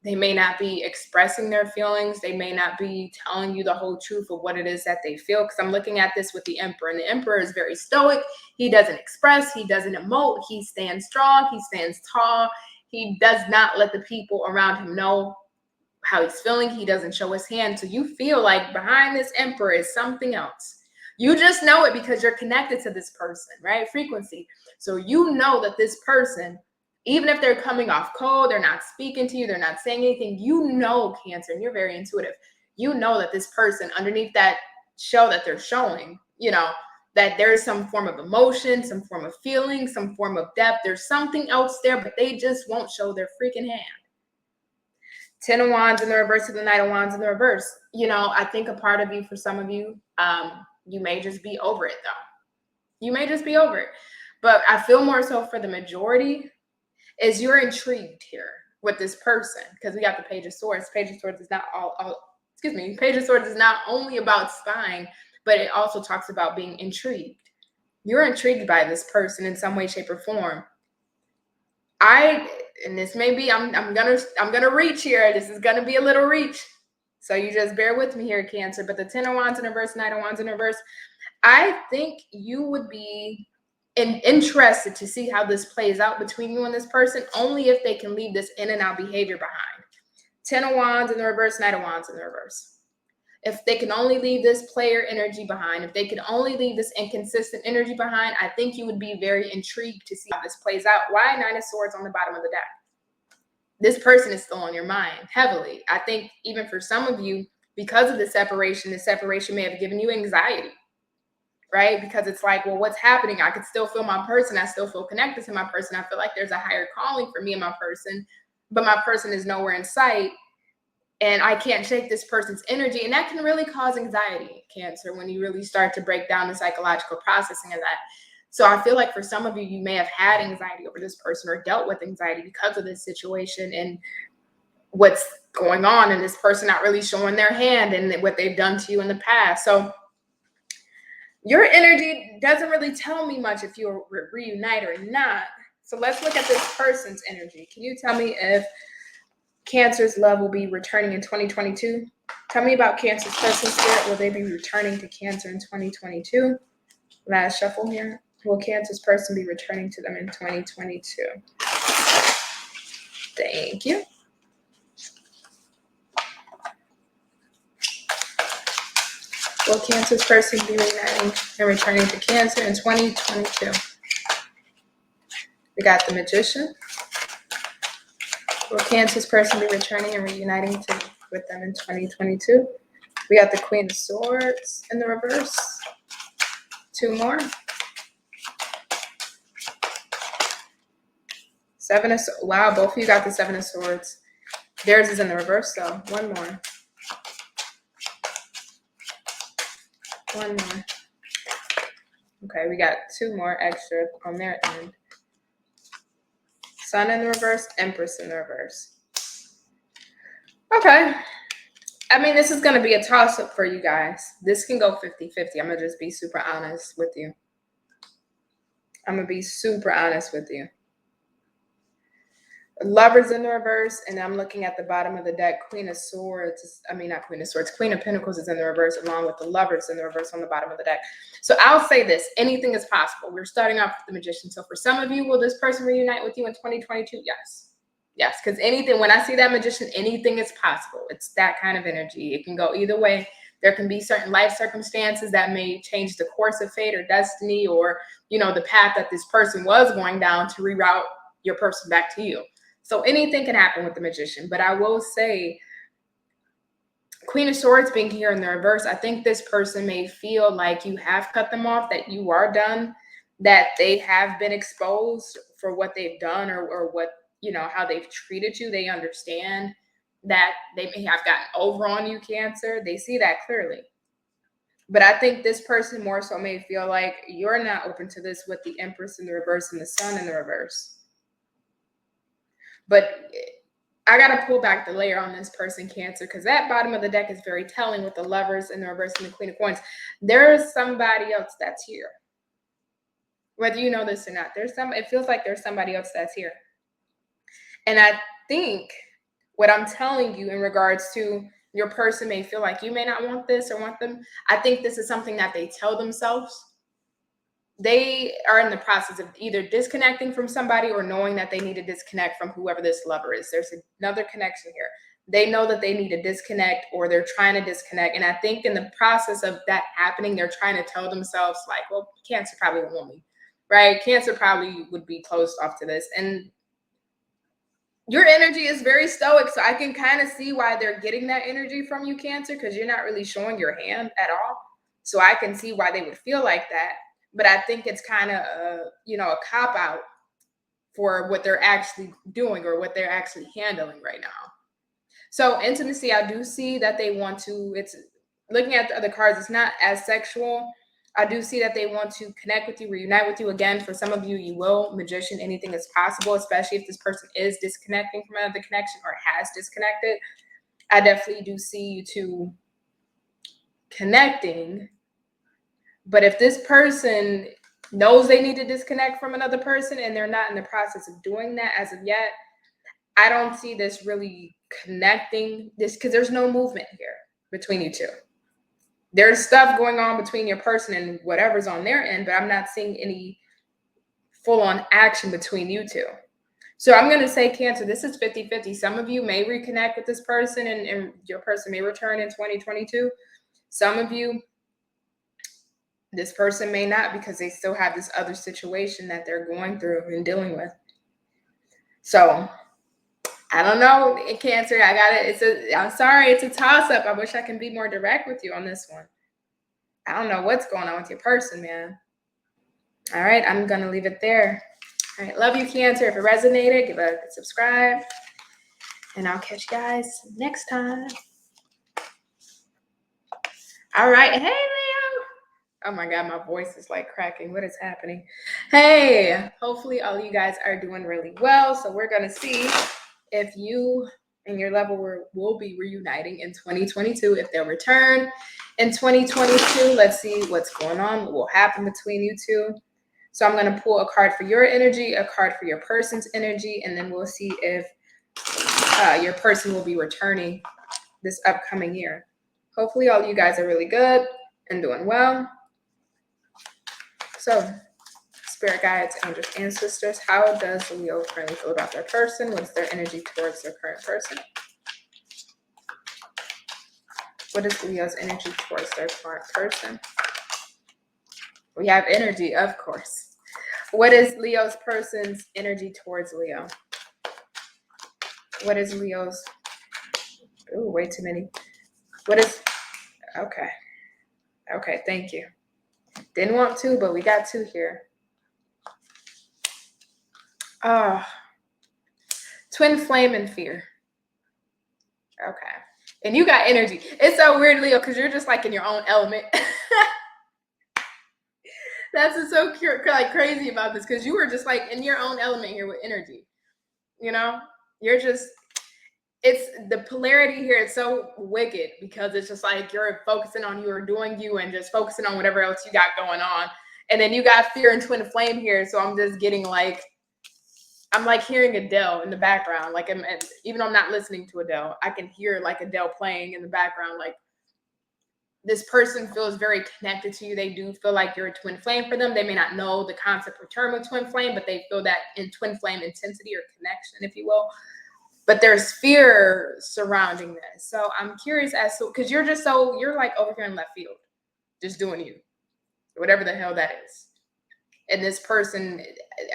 They may not be expressing their feelings. They may not be telling you the whole truth of what it is that they feel. Because I'm looking at this with the Emperor, and the Emperor is very stoic. He doesn't express. He doesn't emote. He stands strong. He stands tall. He does not let the people around him know how he's feeling. He doesn't show his hand. So you feel like behind this Emperor is something else. You just know it because you're connected to this person, right? Frequency. So you know that this person, even if they're coming off cold, they're not speaking to you, they're not saying anything, you know, Cancer, and you're very intuitive. You know that this person, underneath that shell that they're showing, that there's some form of emotion, some form of feeling, some form of depth. There's something else there, but they just won't show their freaking hand. Ten of Wands in the reverse to the Knight of Wands in the reverse. I think a part of you, for some of you, you may just be over it, though. You may just be over it. But I feel more so for the majority is you're intrigued here with this person because we got the Page of Swords. Page of Swords is not Page of Swords is not only about spying, but it also talks about being intrigued. You're intrigued by this person in some way, shape, or form. And this may be, I'm gonna reach here. This is gonna be a little reach. So you just bear with me here, Cancer. But the Ten of Wands in reverse, Knight of Wands in reverse, I think you would be interested to see how this plays out between you and this person, only if they can leave this in and out behavior behind. Ten of Wands in the reverse, Knight of Wands in the reverse. If they can only leave this player energy behind, if they can only leave this inconsistent energy behind, I think you would be very intrigued to see how this plays out. Why Nine of Swords on the bottom of the deck? This person is still on your mind heavily. I think even for some of you, because of the separation may have given you anxiety. Right? Because it's like, well, what's happening? I could still feel my person. I still feel connected to my person. I feel like there's a higher calling for me and my person, but my person is nowhere in sight. And I can't shake this person's energy. And that can really cause anxiety, Cancer, when you really start to break down the psychological processing of that. So I feel like for some of you, you may have had anxiety over this person or dealt with anxiety because of this situation and what's going on, and this person not really showing their hand and what they've done to you in the past. So your energy doesn't really tell me much if you'll reunite or not. So let's look at this person's energy. Can you tell me if Cancer's love will be returning in 2022? Tell me about Cancer's person, Spirit. Will they be returning to Cancer in 2022? Last shuffle here. Will Cancer's person be returning to them in 2022? Thank you. Will Cancer's person be reuniting and returning to Cancer in 2022? We got the Magician. Will Cancer's person be returning and reuniting with them in 2022? We got the Queen of Swords in the reverse. Two more. Wow, both of you got the Seven of Swords. Theirs is in the reverse, though. One more. One more. Okay, we got two more extra on their end. Sun in the reverse, Empress in the reverse. Okay. I mean, this is going to be a toss-up for you guys. This can go 50-50. I'm going to just be super honest with you. I'm going to be super honest with you. Lovers in the reverse, and I'm looking at the bottom of the deck. Queen of Swords, I mean, not Queen of Swords, Queen of Pentacles is in the reverse, along with the Lovers in the reverse on the bottom of the deck. So I'll say this, anything is possible. We're starting off with the Magician. So for some of you, will this person reunite with you in 2022? Yes. Yes, because anything, when I see that Magician, anything is possible. It's that kind of energy. It can go either way. There can be certain life circumstances that may change the course of fate or destiny, or, you know, the path that this person was going down to reroute your person back to you. So anything can happen with the Magician. But I will say, Queen of Swords being here in the reverse, I think this person may feel like you have cut them off, that you are done, that they have been exposed for what they've done, or what, you know, how they've treated you. They understand that they may have gotten over on you, Cancer. They see that clearly. But I think this person more so may feel like you're not open to this with the Empress in the reverse and the Sun in the reverse. But I got to pull back the layer on this person, Cancer, because that bottom of the deck is very telling with the Lovers in the reverse and the Queen of Coins. There's somebody else that's here. Whether you know this or not, it feels like there's somebody else that's here. And I think what I'm telling you in regards to your person may feel like you may not want this or want them. I think this is something that they tell themselves. They are in the process of either disconnecting from somebody or knowing that they need to disconnect from whoever this lover is. There's another connection here. They know that they need to disconnect, or they're trying to disconnect. And I think in the process of that happening, they're trying to tell themselves like, well, Cancer probably won't want me, right? Cancer probably would be closed off to this. And your energy is very stoic, so I can kind of see why they're getting that energy from you, Cancer, because you're not really showing your hand at all. So I can see why they would feel like that. But I think it's kind of a cop-out for what they're actually doing or what they're actually handling right now. So intimacy, I do see that they want to, it's looking at the other cards, it's not as sexual. I do see that they want to connect with you, reunite with you. Again, for some of you, you will. Magician, anything is possible, especially if this person is disconnecting from another connection or has disconnected. I definitely do see you two connecting. But if this person knows they need to disconnect from another person and they're not in the process of doing that as of yet, I don't see this really connecting this, because there's no movement here between you two. There's stuff going on between your person and whatever's on their end, but I'm not seeing any full-on action between you two. So I'm going to say, Cancer, this is 50-50. Some of you may reconnect with this person and your person may return in 2022. Some of you, this person may not, because they still have this other situation that they're going through and dealing with. So I don't know, Cancer. I'm sorry, it's a toss-up. I wish I can be more direct with you on this one. I don't know what's going on with your person, man. All right, I'm going to leave it there. All right, love you, Cancer. If it resonated, give a subscribe. And I'll catch you guys next time. All right. Hey, Leo. Oh my God, my voice is like cracking. What is happening? Hey, hopefully all of you guys are doing really well. So we're going to see if you and your level will be reuniting in 2022. If they'll return in 2022, let's see what's going on, what will happen between you two. So I'm going to pull a card for your energy, a card for your person's energy, and then we'll see if your person will be returning this upcoming year. Hopefully all you guys are really good and doing well. So, spirit guides, angels, ancestors, how does Leo currently feel about their person? What's their energy towards their current person? What is Leo's energy towards their current person? We have energy, of course. What is Leo's person's energy towards Leo? What is Leo's? Ooh, way too many. What is? Okay. Okay, thank you. Didn't want to, but we got two here. Twin flame and fear. Okay. And you got energy. It's so weird, Leo, because you're just like in your own element. That's what's so like crazy about this, because you were just like in your own element here with energy. You know, you're just, it's the polarity here. It's so wicked because it's just like you're focusing on you or doing you and just focusing on whatever else you got going on. And then you got fear and twin flame here. So I'm just getting like, I'm like hearing Adele in the background. Like, even though I'm not listening to Adele, I can hear like Adele playing in the background. Like, this person feels very connected to you. They do feel like you're a twin flame for them. They may not know the concept or term of twin flame, but they feel that in twin flame intensity or connection, if you will. But there's fear surrounding this. So I'm curious as to, because you're just so, you're like over here in left field, just doing you, whatever the hell that is. And this person,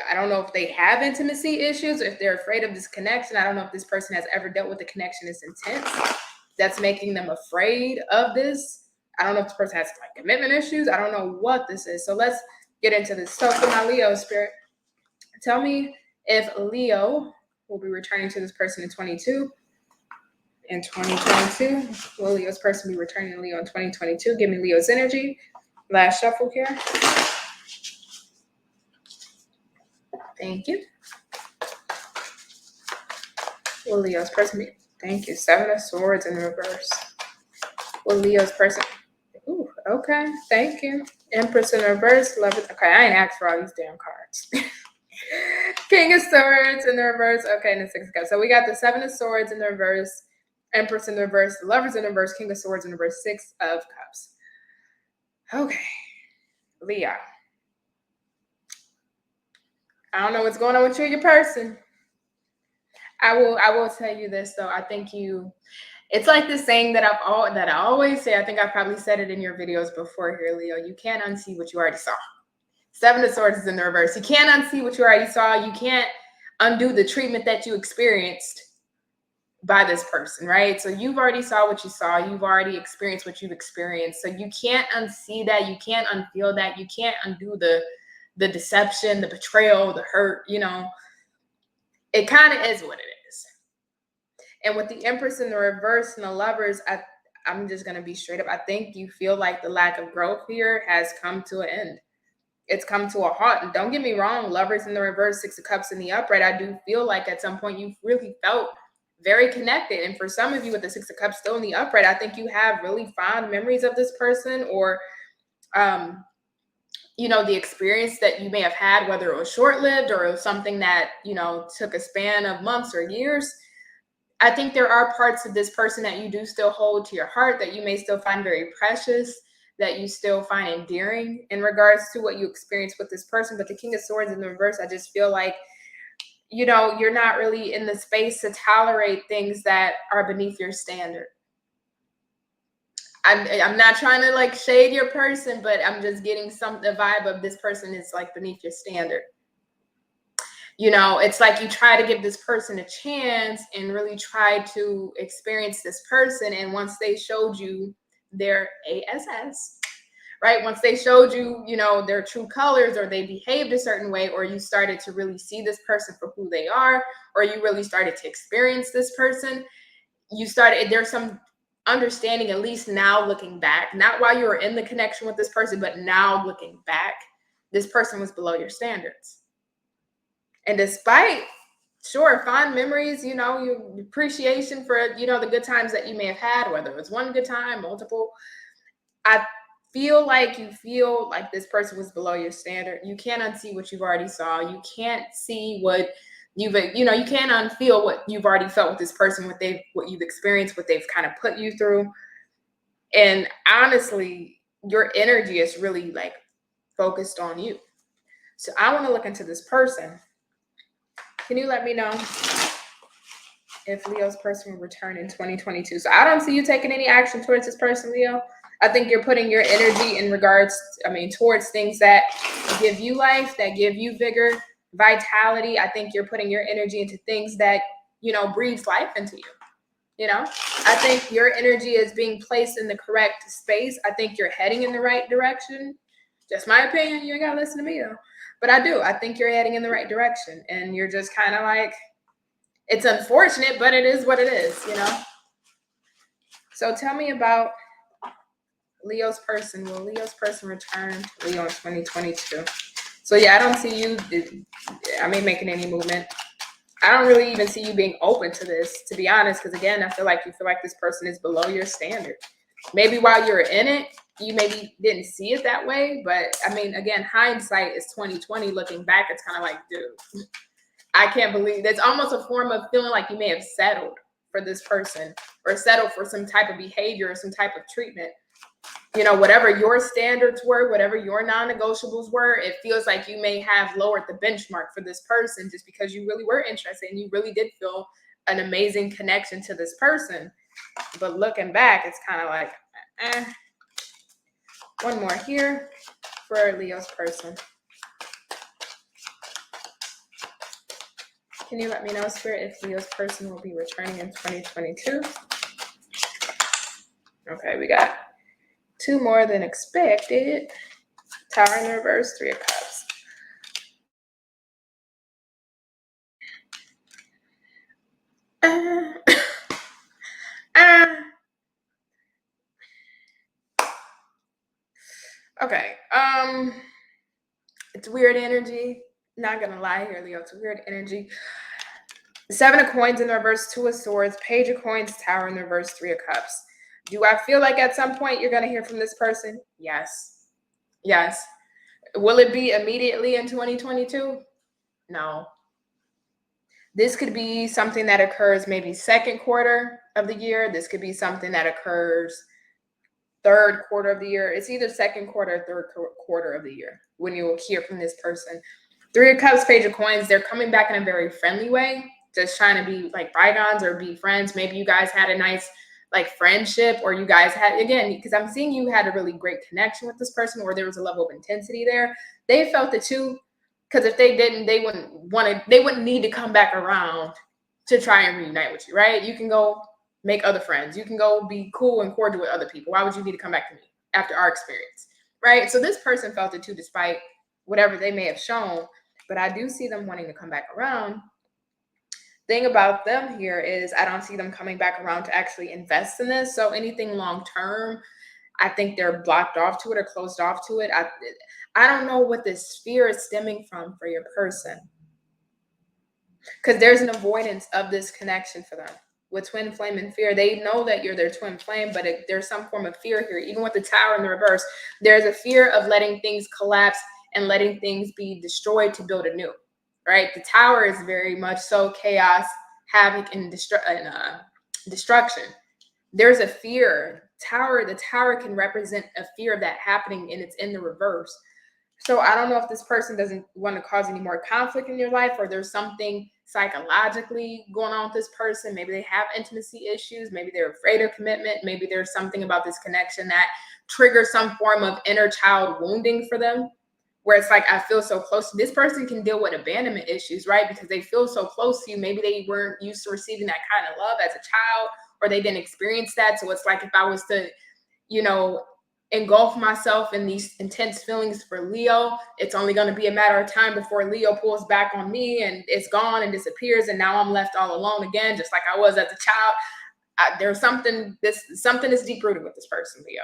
I don't know if they have intimacy issues, or if they're afraid of this connection. I don't know if this person has ever dealt with a connection that's intense, that's making them afraid of this. I don't know if this person has like commitment issues. I don't know what this is. So let's get into this. So for my Leo spirit, tell me if Leo will be returning to this person in 2022. In 2022, will Leo's person be returning to Leo in 2022? Give me Leo's energy. Last shuffle here. Thank you. Will Leo's person be? Thank you. Seven of Swords in reverse. Will Leo's person? Ooh, okay. Thank you. Empress in reverse. Love it. Okay, I ain't asked for all these damn cards. King of Swords in the reverse. Okay, and the Six of Cups. So we got the Seven of Swords in the reverse, Empress in the reverse, Lovers in the reverse, King of Swords in the reverse, Six of Cups. Okay, Leo. I don't know what's going on with you and your person. I will tell you this though. I think it's like this saying that I always say. I think I probably said it in your videos before here, Leo. You can't unsee what you already saw. Seven of Swords is in the reverse. You can't unsee what you already saw. You can't undo the treatment that you experienced by this person, right? So you've already saw what you saw. You've already experienced what you've experienced. So you can't unsee that. You can't unfeel that. You can't undo the deception, the betrayal, the hurt. You know, it kind of is what it is. And with the Empress in the reverse and the Lovers, I'm just going to be straight up. I think you feel like the lack of growth here has come to an end. It's come to a halt. And don't get me wrong, Lovers in the reverse, Six of Cups in the upright, I do feel like at some point you've really felt very connected. And for some of you with the Six of Cups still in the upright, I think you have really fond memories of this person, or you know, the experience that you may have had, whether it was short-lived or it was something that, you know, took a span of months or years. I think there are parts of this person that you do still hold to your heart, that you may still find very precious, that you still find endearing in regards to what you experienced with this person. But the King of Swords in the reverse, I just feel like, you know, you're not really in the space to tolerate things that are beneath your standard. I'm not trying to like shade your person, but I'm just getting the vibe of this person is like beneath your standard. You know, it's like you try to give this person a chance and really try to experience this person. And once they showed you their ASS, right? Once they showed you, you know, their true colors, or they behaved a certain way, or you started to really see this person for who they are, or you really started to experience this person, there's some understanding, at least now looking back, not while you were in the connection with this person, but now looking back, this person was below your standards. And despite, sure, fond memories, you know, your appreciation for, you know, the good times that you may have had, whether it was one good time, multiple, I feel like this person was below your standard. You can't unsee what you've already saw. You can't see what you can't unfeel what you've already felt with this person, what you've experienced, what they've kind of put you through. And honestly, your energy is really like focused on you. So I want to look into this person. Can you let me know if Leo's person will return in 2022? So I don't see you taking any action towards this person, Leo. I think you're putting your energy towards things that give you life, that give you vigor, vitality. I think you're putting your energy into things that, you know, breathes life into you. You know, I think your energy is being placed in the correct space. I think you're heading in the right direction. Just my opinion. You ain't got to listen to me though. But I think you're heading in the right direction. And you're just kind of like, it's unfortunate, but it is what it is, you know? So tell me about Leo's person, will Leo's person return to Leo in 2022? So yeah, I don't see you, making any movement. I don't really even see you being open to this, to be honest, because again, I feel like you feel like this person is below your standard. Maybe while you're in it, you maybe didn't see it that way, but I mean, again, hindsight is 2020. Looking back, it's kind of like, dude, I can't believe that's almost a form of feeling like you may have settled for this person or settled for some type of behavior or some type of treatment. You know, whatever your standards were, whatever your non-negotiables were, it feels like you may have lowered the benchmark for this person just because you really were interested and you really did feel an amazing connection to this person. But looking back, it's kind of like, One more here for Leo's person. Can you let me know, Spirit, if Leo's person will be returning in 2022? Okay, we got 2 more than expected. Tower in reverse, 3 of Cups. Okay. It's weird energy. Not gonna lie here, Leo. It's weird energy. 7 of Coins in the reverse, 2 of Swords, Page of Coins, Tower in the reverse, 3 of Cups. Do I feel like at some point you're gonna hear from this person? Yes. Yes. Will it be immediately in 2022? No. This could be something that occurs maybe second quarter of the year. This could be something that occurs third quarter of the year. It's either second quarter or third quarter of the year when you will hear from this person. 3 of Cups, Page of Coins, they're coming back in a very friendly way, just trying to be like bygones or be friends. Maybe you guys had a nice like friendship, or you guys had, again, because I'm seeing you had a really great connection with this person, or there was a level of intensity there. They felt it too, because if they didn't, they wouldn't need to come back around to try and reunite with you, right? You can go make other friends. You can go be cool and cordial with other people. Why would you need to come back to me after our experience, right? So this person felt it too, despite whatever they may have shown, but I do see them wanting to come back around. Thing about them here is I don't see them coming back around to actually invest in this. So anything long term, I think they're blocked off to it or closed off to it. I don't know what this fear is stemming from for your person, because there's an avoidance of this connection for them. With twin flame and fear, they know that you're their twin flame, but there's some form of fear here. Even with the Tower in the reverse, there's a fear of letting things collapse and letting things be destroyed to build anew, right? The Tower is very much so chaos, havoc, and destruction. There's a fear. The Tower can represent a fear of that happening, and it's in the reverse. So I don't know if this person doesn't want to cause any more conflict in your life, or there's something psychologically going on with this person. Maybe they have intimacy issues. Maybe they're afraid of commitment. Maybe there's something about this connection that triggers some form of inner child wounding for them, where it's like, I feel so close. This person can deal with abandonment issues, right? Because they feel so close to you. Maybe they weren't used to receiving that kind of love as a child, or they didn't experience that. So it's like, if I was to, engulf myself in these intense feelings for Leo, it's only going to be a matter of time before Leo pulls back on me and it's gone and disappears, and now I'm left all alone again, just like I was as a child. There's something is deep rooted with this person, Leo.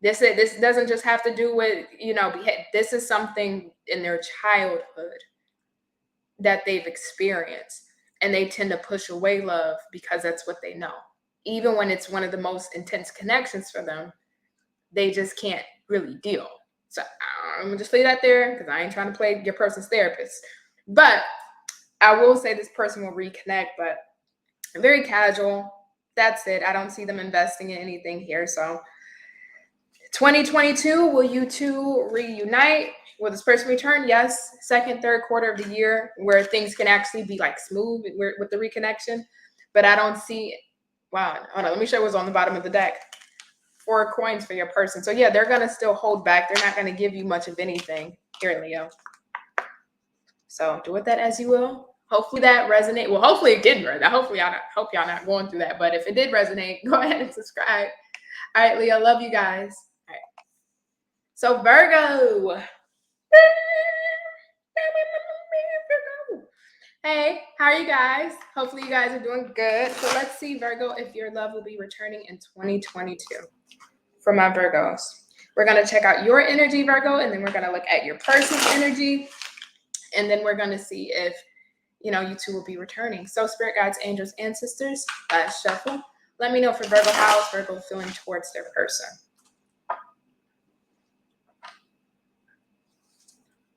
This doesn't just have to do with this is something in their childhood that they've experienced, and they tend to push away love because that's what they know. Even when it's one of the most intense connections for them, they just can't really deal. So I'm gonna just leave that there, because I ain't trying to play your person's therapist. But I will say this person will reconnect, but very casual. That's it. I don't see them investing in anything here. So 2022, will you two reunite? Will this person return? Yes. Second, third quarter of the year, where things can actually be like smooth with the reconnection. But I don't see it. Wow. Hold on. Let me show you what's on the bottom of the deck. 4 coins for your person. So yeah, they're going to still hold back. They're not going to give you much of anything here, Leo. So do with that as you will. Hopefully that resonate. Well, hopefully it did resonate. Hope y'all not going through that. But if it did resonate, go ahead and subscribe. All right, Leo, love you guys. All right. So Virgo. Hey, how are you guys? Hopefully you guys are doing good. So let's see, Virgo, if your love will be returning in 2022. for my Virgos. We're going to check out your energy, Virgo, and then we're going to look at your person's energy. And then we're going to see if, you two will be returning. So spirit guides, angels, ancestors, last shuffle. Let me know for Virgo, how is Virgo feeling towards their person?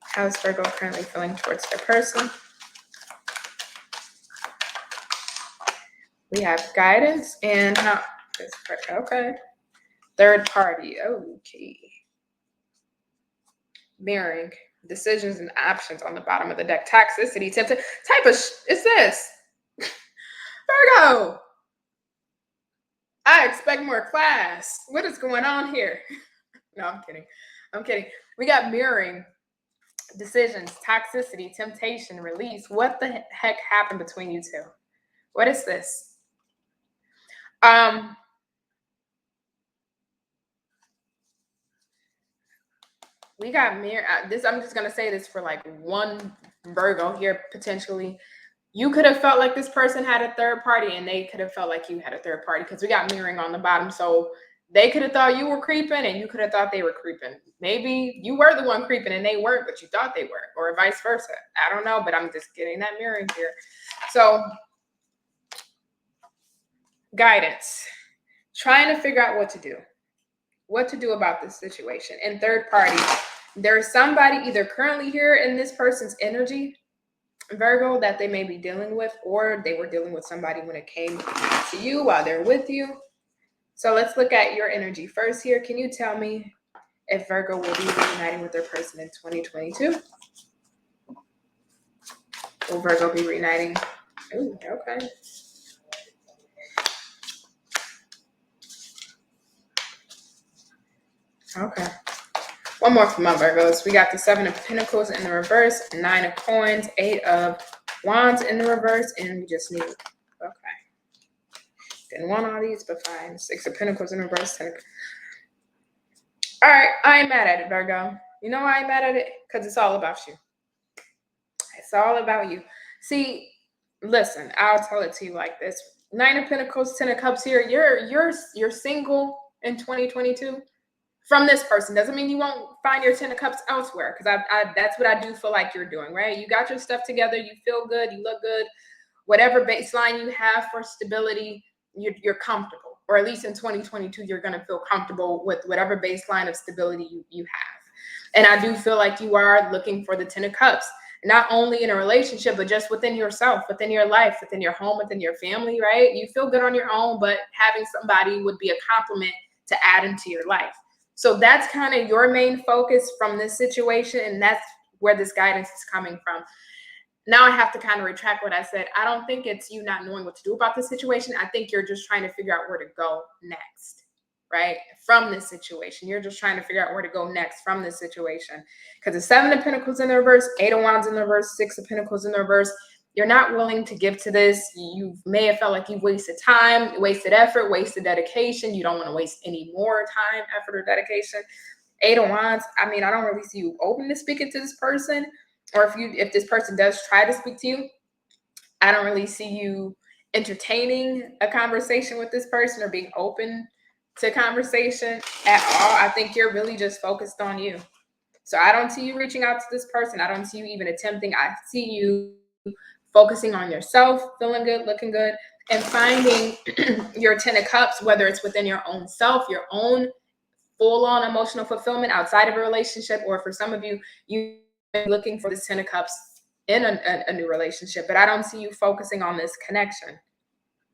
How is Virgo currently feeling towards their person? We have guidance and how is okay. Third party. Okay. Mirroring. Decisions and options on the bottom of the deck. Toxicity. Type of is this? Virgo. I expect more class. What is going on here? No, I'm kidding. We got mirroring. Decisions, toxicity, temptation, release. What the heck happened between you two? What is this? We got mirror. This, I'm just gonna say this for like one Virgo here potentially. You could have felt like this person had a third party, and they could have felt like you had a third party, because we got mirroring on the bottom. So they could have thought you were creeping, and you could have thought they were creeping. Maybe you were the one creeping and they weren't, but you thought they were, or vice versa. I don't know, but I'm just getting that mirroring here. So guidance, trying to figure out what to do about this situation. And third party, there's somebody either currently here in this person's energy, Virgo, that they may be dealing with, or they were dealing with somebody when it came to you while they're with you. So let's look at your energy first here. Can you tell me if Virgo will be reuniting with their person in 2022? Will Virgo be reuniting? Ooh, okay. Okay. One more for my Virgos. We got the 7 of Pentacles in the reverse, 9 of Coins, 8 of Wands in the reverse, and we just need, okay. Didn't want all these, but fine. 6 of Pentacles in reverse, 10 of... All right, I ain't mad at it, Virgo. You know why I ain't mad at it? Because it's all about you. It's all about you. See, listen, I'll tell it to you like this. 9 of Pentacles, 10 of Cups here. You're single in 2022 from this person. Doesn't mean you won't find your 10 of Cups elsewhere, because that's what I do feel like you're doing, right? You got your stuff together. You feel good. You look good. Whatever baseline you have for stability, you're comfortable, or at least in 2022, you're going to feel comfortable with whatever baseline of stability you have. And I do feel like you are looking for the 10 of Cups, not only in a relationship, but just within yourself, within your life, within your home, within your family, right? You feel good on your own, but having somebody would be a compliment to add into your life. So that's kind of your main focus from this situation, and that's where this guidance is coming from. Now I have to kind of retract what I said. I don't think it's you not knowing what to do about the situation. I think you're just trying to figure out where to go next, right? From this situation. You're just trying to figure out where to go next from this situation. Because the 7 of Pentacles in the reverse, 8 of Wands in the reverse, 6 of Pentacles in the reverse, you're not willing to give to this. You may have felt like you've wasted time, wasted effort, wasted dedication. You don't want to waste any more time, effort, or dedication. 8 of Wands, I mean, I don't really see you open to speaking to this person. Or if this person does try to speak to you, I don't really see you entertaining a conversation with this person or being open to conversation at all. I think you're really just focused on you. So I don't see you reaching out to this person. I don't see you even attempting. I see you focusing on yourself, feeling good, looking good, and finding your 10 of Cups, whether it's within your own self, your own full-on emotional fulfillment outside of a relationship, or for some of you, you're looking for this 10 of Cups in a new relationship. But I don't see you focusing on this connection,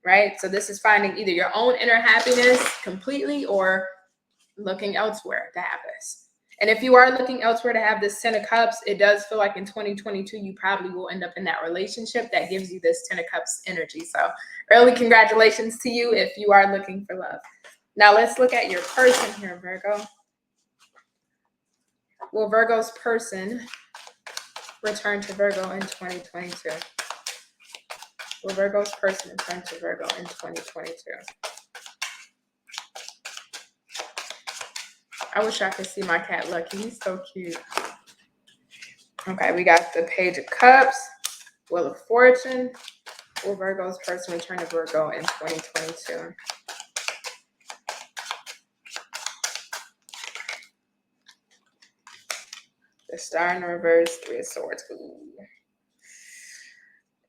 right? So this is finding either your own inner happiness completely or looking elsewhere to have this. And if you are looking elsewhere to have this 10 of Cups, it does feel like in 2022, you probably will end up in that relationship that gives you this 10 of Cups energy. So early congratulations to you if you are looking for love. Now let's look at your person here, Virgo. Will Virgo's person return to Virgo in 2022? Will Virgo's person return to Virgo in 2022? I wish I could see my cat Lucky. He's so cute. Okay, we got the Page of Cups, Wheel of Fortune. Will Virgo's person return to Virgo in 2022? The Star in the reverse, Three of Swords. Ooh.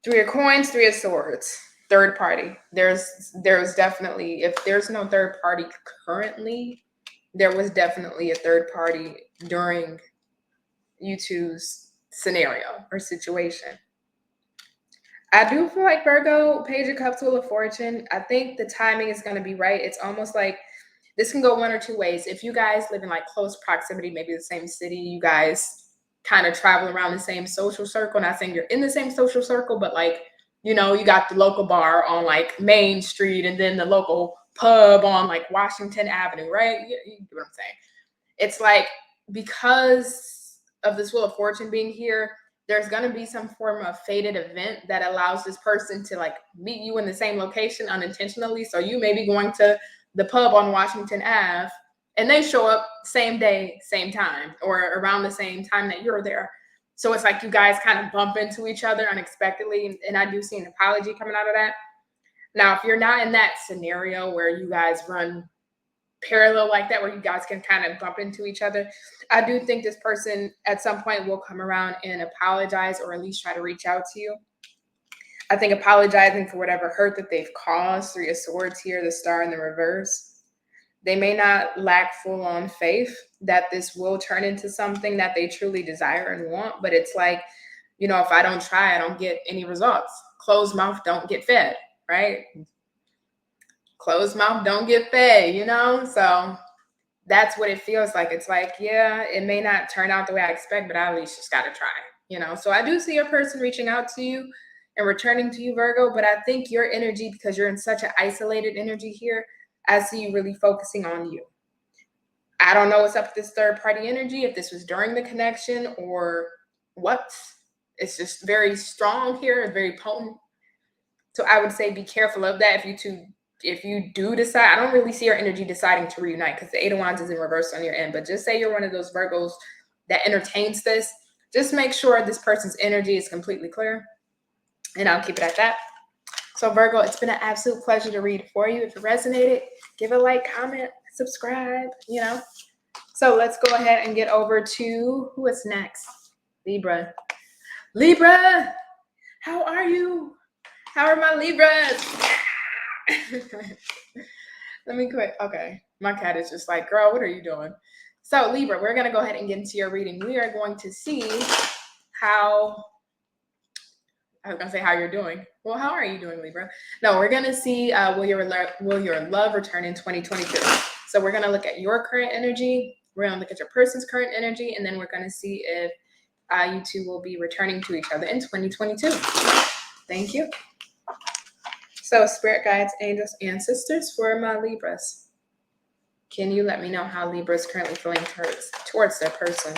Three of Coins, Three of Swords. Third party. There's definitely, if there's no third party currently, there was definitely a third party during you two's scenario or situation. I do feel like Virgo, Page of Cups, Wheel of Fortune. I think the timing is going to be right. It's almost like this can go one or two ways. If you guys live in like close proximity, maybe the same city, you guys kind of travel around the same social circle. Not saying you're in the same social circle, but like, you know, you got the local bar on like Main Street and then the local pub on like Washington Avenue, right? You get what I'm saying? It's like, because of this Wheel of Fortune being here, there's going to be some form of fated event that allows this person to like meet you in the same location unintentionally. So you may be going to the pub on Washington Ave and they show up same day, same time, or around the same time that you're there. So it's like you guys kind of bump into each other unexpectedly. And I do see an apology coming out of that. Now, if you're not in that scenario where you guys run parallel like that, where you guys can kind of bump into each other, I do think this person at some point will come around and apologize, or at least try to reach out to you. I think apologizing for whatever hurt that they've caused. Three of Swords here, the Star in the reverse. They may not lack full-on faith that this will turn into something that they truly desire and want, but it's like, you know, if I don't try, I don't get any results. Closed mouth don't get fed, right? Closed mouth don't get fed, you know? So that's what it feels like. It's like, yeah, it may not turn out the way I expect, but I at least just got to try, you know? So I do see a person reaching out to you and returning to you, Virgo, but I think your energy, because you're in such an isolated energy here, I see you really focusing on you. I don't know what's up with this third party energy, if this was during the connection or what. It's just very strong here, very potent. So I would say be careful of that if you do decide. I don't really see your energy deciding to reunite, because the Eight of Wands is in reverse on your end. But just say you're one of those Virgos that entertains this. Just make sure this person's energy is completely clear. And I'll keep it at that. So Virgo, it's been an absolute pleasure to read for you. If it resonated, give a like, comment, subscribe, you know. So let's go ahead and get over to who is next. Libra. Libra, how are you? How are my Libras? Let me quit. Okay. My cat is just like, girl, what are you doing? So Libra, we're going to go ahead and get into your reading. We are going to see how, I was going to say how you're doing. Well, how are you doing, Libra? No, we're going to see will your love return in 2022. So we're going to look at your current energy. We're going to look at your person's current energy. And then we're going to see if you two will be returning to each other in 2022. Thank you. So spirit guides, angels, ancestors for my Libras. Can you let me know how Libra is currently feeling towards their person?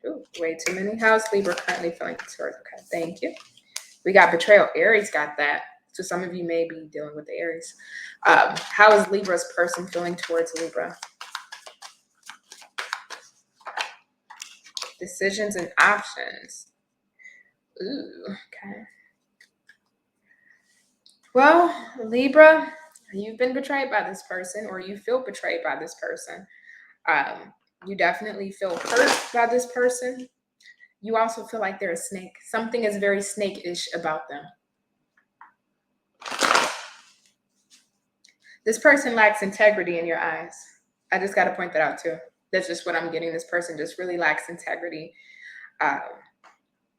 Ooh, way too many. How's Libra currently feeling towards? Okay, thank you. We got betrayal. Aries got that. So some of you may be dealing with the Aries. How is Libra's person feeling towards Libra? Decisions and options. Ooh, okay. Well, Libra, you've been betrayed by this person, or you feel betrayed by this person. You definitely feel hurt by this person. You also feel like they're a snake. Something is very snake-ish about them. This person lacks integrity in your eyes. I just got to point that out too. That's just what I'm getting. This person just really lacks integrity.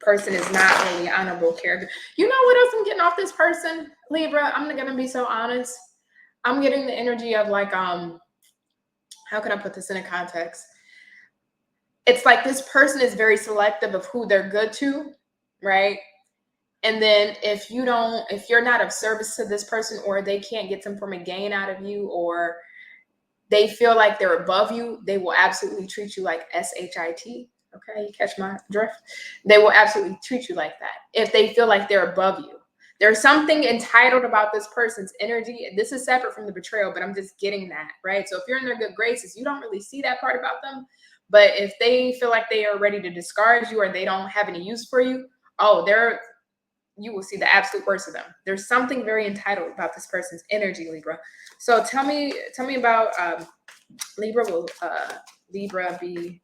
Person is not really honorable character. You know what else I'm getting off this person, Libra? I'm gonna be so honest. I'm getting the energy of like, how can I put this in a context? It's like this person is very selective of who they're good to, right? And then if you're not of service to this person, or they can't get some form of gain out of you, or they feel like they're above you, they will absolutely treat you like SHIT. Okay, you catch my drift? They will absolutely treat you like that if they feel like they're above you. There's something entitled about this person's energy. This is separate from the betrayal, but I'm just getting that, right? So if you're in their good graces, you don't really see that part about them. But if they feel like they are ready to discard you, or they don't have any use for you, you will see the absolute worst of them. There's something very entitled about this person's energy, Libra. So tell me about Libra. Will Libra be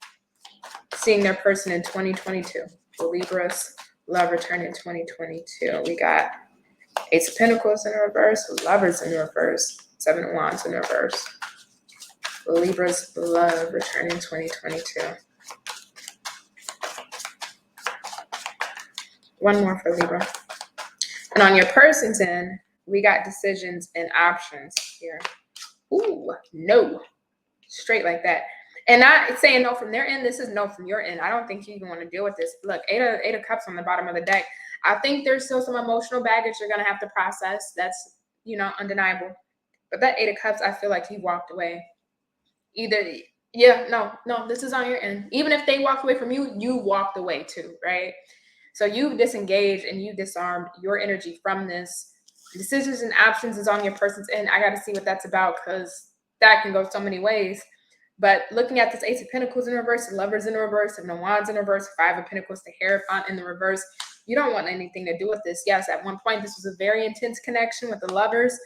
seeing their person in 2022. The Libras, love return in 2022. We got Ace of Pentacles in reverse, Lovers in reverse, Seven of Wands in reverse. The Libras, love return in 2022. One more for Libra. And on your person's end, we got decisions and options here. Ooh, no. Straight like that. And not saying no from their end. This is no from your end. I don't think you even want to deal with this. Look, eight of cups on the bottom of the deck. I think there's still some emotional baggage you're going to have to process. That's, undeniable. But that Eight of Cups, I feel like you walked away. Either, no, this is on your end. Even if they walked away from you, you walked away too, right? So you've disengaged and you disarmed your energy from this. Decisions and options is on your person's end. I got to see what that's about, because that can go so many ways. But looking at this Ace of Pentacles in reverse, Lovers in reverse, Seven of Wands in reverse, Five of Pentacles, the Hierophant in the reverse, you don't want anything to do with this. Yes, at one point, this was a very intense connection with the Lovers.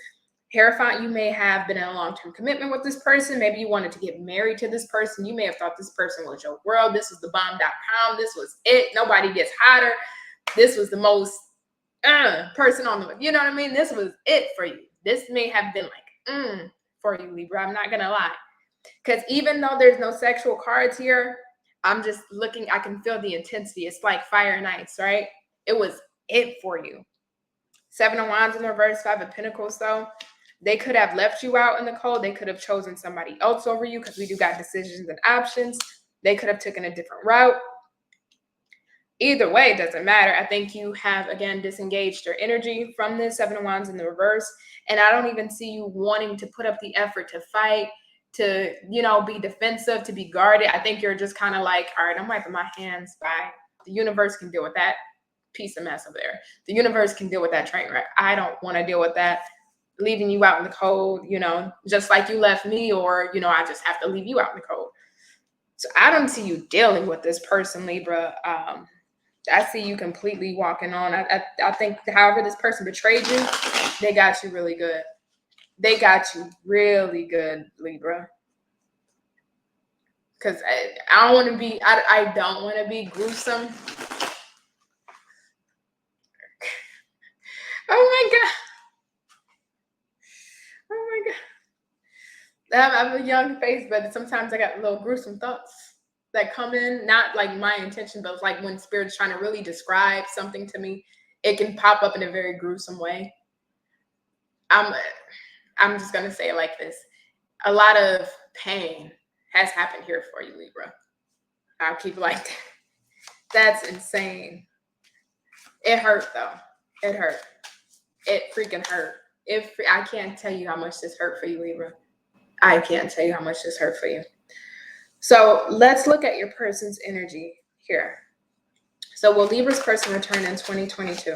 Hierophant, you may have been in a long-term commitment with this person. Maybe you wanted to get married to this person. You may have thought this person was your world. This was the bomb.com. This was it. Nobody gets hotter. This was the most person on the, you know what I mean? This was it for you. This may have been like, for you, Libra. I'm not going to lie. Because even though there's no sexual cards here, I'm just looking, I can feel the intensity. It's like fire and ice, right? It was it for you. Seven of Wands in reverse, Five of Pentacles, though. They could have left you out in the cold. They could have chosen somebody else over you, because we do got decisions and options. They could have taken a different route. Either way, it doesn't matter. I think you have, again, disengaged your energy from this Seven of Wands in the reverse. And I don't even see you wanting to put up the effort to fight, to, be defensive, to be guarded. I think you're just kind of like, all right, I'm wiping my hands. Bye. The universe can deal with that piece of mess over there. The universe can deal with that train wreck. I don't want to deal with that. Leaving you out in the cold, just like you left me, or, I just have to leave you out in the cold. So I don't see you dealing with this person, Libra. I see you completely walking on. I think however this person betrayed you, they got you really good. They got you really good, Libra. Because I don't want to be, I don't want to be gruesome. Oh my God. Oh my God. I have a young face, but sometimes I got little gruesome thoughts that come in, not like my intention, but like when Spirit's trying to really describe something to me, it can pop up in a very gruesome way. I'm just going to say it like this. A lot of pain has happened here for you, Libra. I'll keep it like that. That's insane. It hurt, though. It hurt. It freaking hurt. I can't tell you how much this hurt for you, Libra. I can't tell you how much this hurt for you. So let's look at your person's energy here. So will Libra's person return in 2022?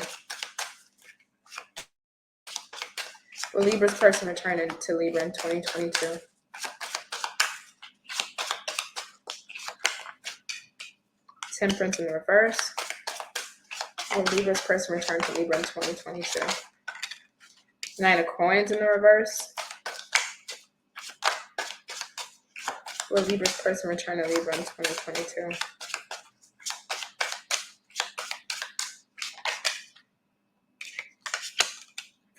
Will Libra's person return to Libra in 2022? Temperance in the reverse. Will Libra's person return to Libra in 2022? Nine of Coins in the reverse. Will Libra's person return to Libra in 2022?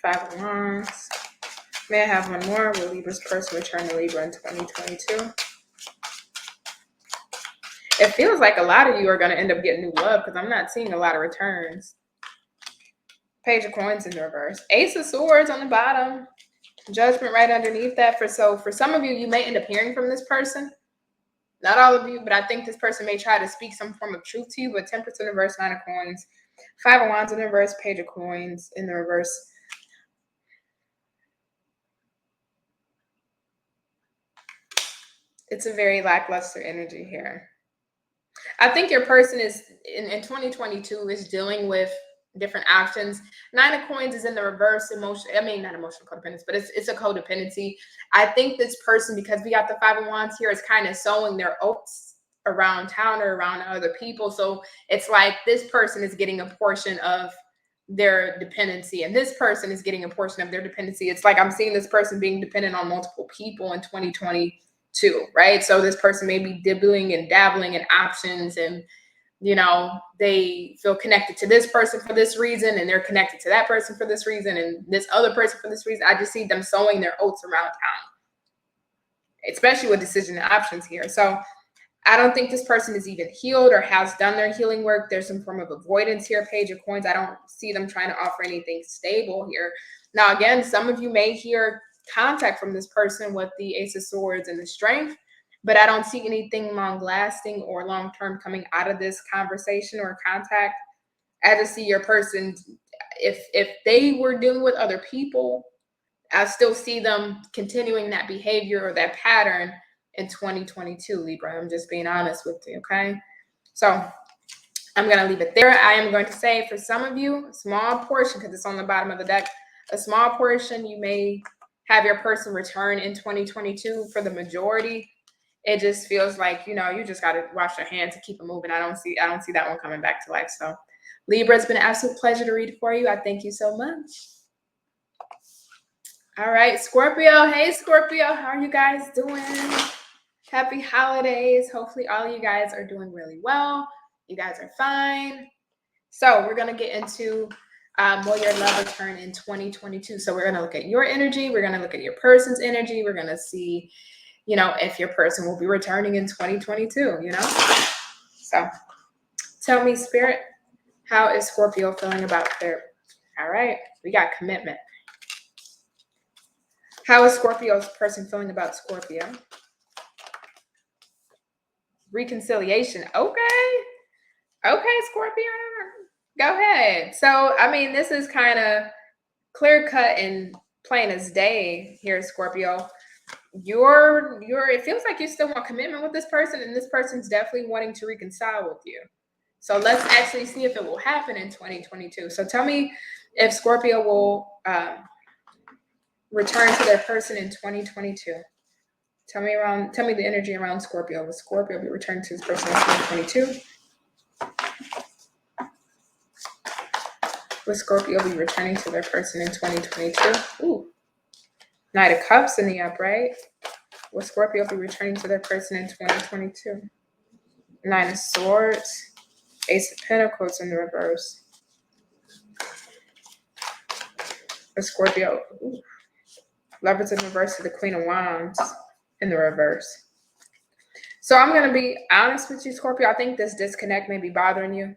Five of Wands. May I have one more? Will Libra's person return to Libra in 2022? It feels like a lot of you are going to end up getting new love, because I'm not seeing a lot of returns. Page of Coins in the reverse. Ace of Swords on the bottom. Judgment right underneath that. For some of you, you may end up hearing from this person. Not all of you, but I think this person may try to speak some form of truth to you. But Temperance in the reverse, Nine of Coins. Five of Wands in the reverse, Page of Coins in the reverse. It's a very lackluster energy here. I think your person is, in 2022, is dealing with different options. Nine of Coins is in the reverse not emotional codependence, but it's a codependency. I think this person, because we got the Five of Wands here, is kind of sowing their oats around town or around other people. So it's like this person is getting a portion of their dependency, and this person is getting a portion of their dependency. It's like I'm seeing this person being dependent on multiple people in 2022. too, right? So this person may be dibbling and dabbling in options, and they feel connected to this person for this reason, and they're connected to that person for this reason, and this other person for this reason. I just see them sowing their oats around town, especially with decision and options here. So I don't think this person is even healed or has done their healing work. There's some form of avoidance here, Page of Coins. I don't see them trying to offer anything stable here. Now, again, some of you may hear contact from this person with the Ace of Swords and the Strength, but I don't see anything long-lasting or long-term coming out of this conversation or contact. I just see your person, if they were dealing with other people, I still see them continuing that behavior or that pattern in 2022, Libra. I'm just being honest with you, okay? So I'm going to leave it there. I am going to say for some of you, a small portion, because it's on the bottom of the deck, a small portion, you may have your person return in 2022. For the majority, it just feels like, you just got to wash your hands and keep it moving. I don't see that one coming back to life. So Libra, it's been an absolute pleasure to read for you. I thank you so much. All right, Scorpio. Hey, Scorpio. How are you guys doing? Happy holidays. Hopefully all of you guys are doing really well. You guys are fine. So we're going to get into will your love return in 2022. So we're going to look at your energy. We're going to look at your person's energy. We're going to see, if your person will be returning in 2022, So tell me, Spirit, how is Scorpio feeling about their, all right, we got commitment. How is Scorpio's person feeling about Scorpio? Reconciliation. Okay, Scorpio. Go ahead. So, this is kind of clear cut and plain as day here, Scorpio. It feels like you still want commitment with this person, and this person's definitely wanting to reconcile with you. So let's actually see if it will happen in 2022. So tell me if Scorpio will return to their person in 2022. Tell me the energy around Scorpio. Will Scorpio be returning to his person in 2022? Will Scorpio be returning to their person in 2022? Ooh. Knight of Cups in the upright. Will Scorpio be returning to their person in 2022? Nine of Swords. Ace of Pentacles in the reverse. Will Scorpio. Ooh. Lovers in reverse to the Queen of Wands in the reverse. So I'm going to be honest with you, Scorpio. I think this disconnect may be bothering you.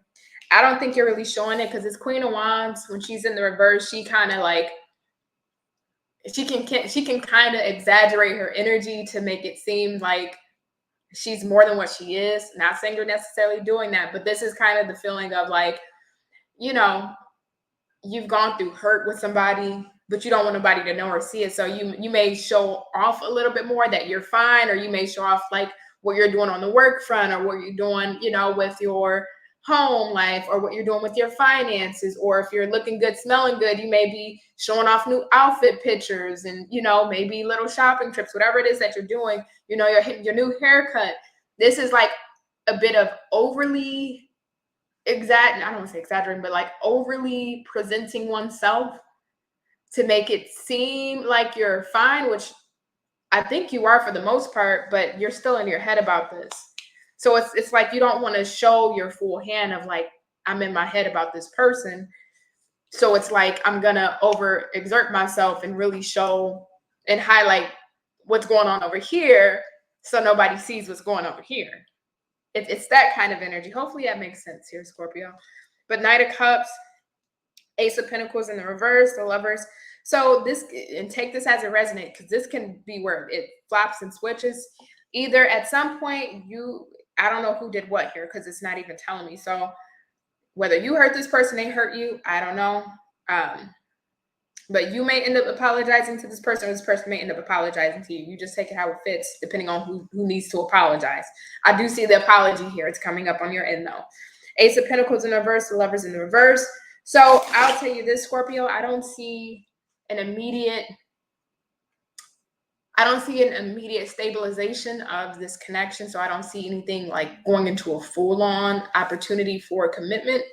I don't think you're really showing it because this Queen of Wands, when she's in the reverse, she kind of like, she can kind of exaggerate her energy to make it seem like she's more than what she is. Not saying you're necessarily doing that, but this is kind of the feeling of like, you've gone through hurt with somebody, but you don't want nobody to know or see it. So you may show off a little bit more that you're fine, or you may show off like what you're doing on the work front, or what you're doing, with your home life, or what you're doing with your finances, or if you're looking good, smelling good, you may be showing off new outfit pictures and, maybe little shopping trips, whatever it is that you're doing, you're hitting your new haircut. This is like a bit of overly I don't want to say exaggerating, but like overly presenting oneself to make it seem like you're fine, which I think you are for the most part, but you're still in your head about this. So it's like you don't want to show your full hand of like, I'm in my head about this person. So it's like I'm going to overexert myself and really show and highlight what's going on over here so nobody sees what's going over here. It's that kind of energy. Hopefully that makes sense here, Scorpio. But Knight of Cups, Ace of Pentacles in the reverse, the Lovers. So this, and take this as a resonate, because this can be where it flops and switches. Either at some point I don't know who did what here, because it's not even telling me. So whether you hurt this person, they hurt you, I don't know. But you may end up apologizing to this person, or this person may end up apologizing to you. You just take it how it fits, depending on who needs to apologize. I do see the apology here. It's coming up on your end, though. Ace of Pentacles in the reverse, the Lovers in the reverse. So I'll tell you this, Scorpio, I don't see an immediate stabilization of this connection. So I don't see anything like going into a full-on opportunity for commitment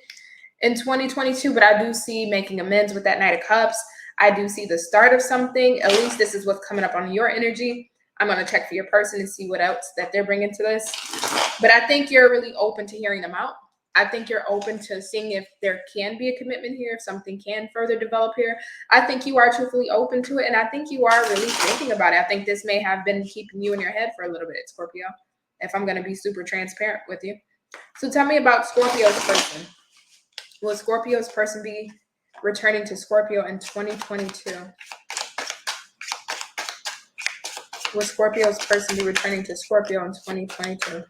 in 2022, but I do see making amends with that Knight of Cups. I do see the start of something. At least this is what's coming up on your energy. I'm going to check for your person and see what else that they're bringing to this. But I think you're really open to hearing them out. I think you're open to seeing if there can be a commitment here, if something can further develop here. I think you are truthfully open to it, and I think you are really thinking about it. I think this may have been keeping you in your head for a little bit, Scorpio, if I'm going to be super transparent with you. So tell me about Scorpio's person. Will Scorpio's person be returning to Scorpio in 2022? Will Scorpio's person be returning to Scorpio in 2022?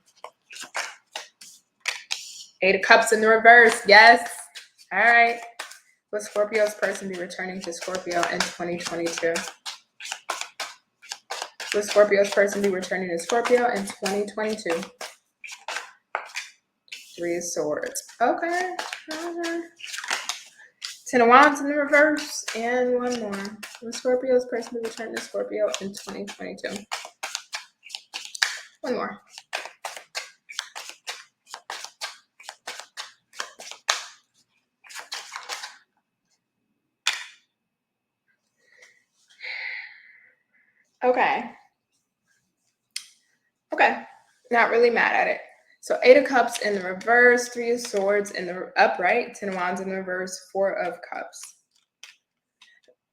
8 of Cups in the reverse. Yes. All right. Will Scorpio's person be returning to Scorpio in 2022? Will Scorpio's person be returning to Scorpio in 2022? 3 of Swords. Okay. Okay. 10 of Wands in the reverse. And one more. Will Scorpio's person be returning to Scorpio in 2022? One more. Okay. Okay. Not really mad at it. So 8 of Cups in the reverse, 3 of Swords in the upright, 10 of Wands in the reverse, 4 of Cups.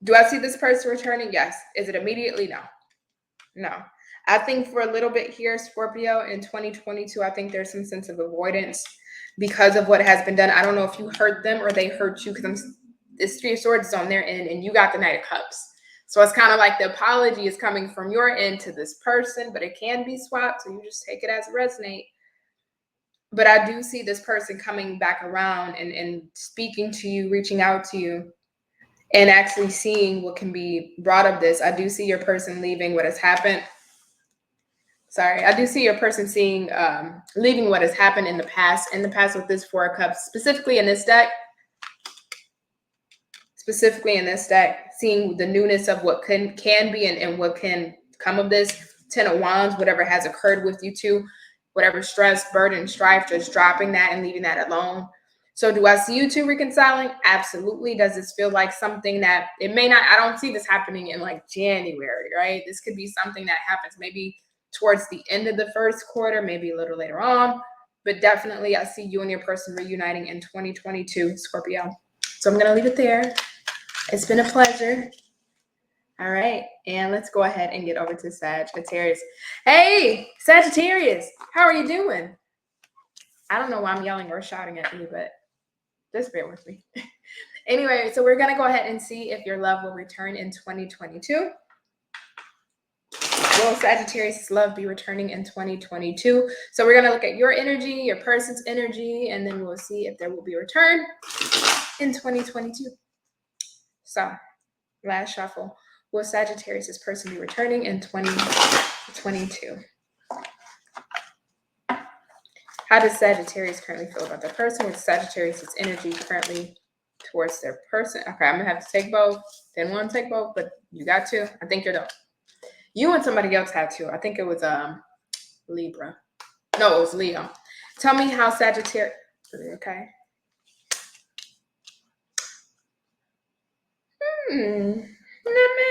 Do I see this person returning? Yes. Is it immediately? No. No. I think for a little bit here, Scorpio, in 2022, I think there's some sense of avoidance because of what has been done. I don't know if you hurt them or they hurt you, because this 3 of Swords is on their end and you got the Knight of Cups. So it's kind of like the apology is coming from your end to this person, but it can be swapped. So you just take it as it resonates. But I do see this person coming back around and speaking to you, reaching out to you, and actually seeing what can be brought of this. I do see your person leaving what has happened. Sorry, I do see your person seeing, leaving what has happened in the past with this 4 of Cups, specifically in this deck, seeing the newness of what can be and what can come of this. 10 of Wands, whatever has occurred with you two, whatever stress, burden, strife, just dropping that and leaving that alone. So do I see you two reconciling? Absolutely. Does this feel like something that it may not? I don't see this happening in like January, right? This could be something that happens maybe towards the end of the first quarter, maybe a little later on. But definitely I see you and your person reuniting in 2022, Scorpio. So I'm going to leave it there. It's been a pleasure. All right. And let's go ahead and get over to Sagittarius. Hey, Sagittarius, how are you doing? I don't know why I'm yelling or shouting at you, but just bear with me. Anyway, so we're going to go ahead and see if your love will return in 2022. Will Sagittarius' love be returning in 2022? So we're going to look at your energy, your person's energy, and then we'll see if there will be a return in 2022. So, last shuffle. Will Sagittarius' person be returning in 2022? How does Sagittarius currently feel about their person? With Sagittarius' energy currently towards their person? Okay, I'm going to have to take both. Didn't want to take both, but you got to. I think you're done. You and somebody else had to. I think it was Libra. No, it was Leo. Tell me how Sagittarius... Okay. Not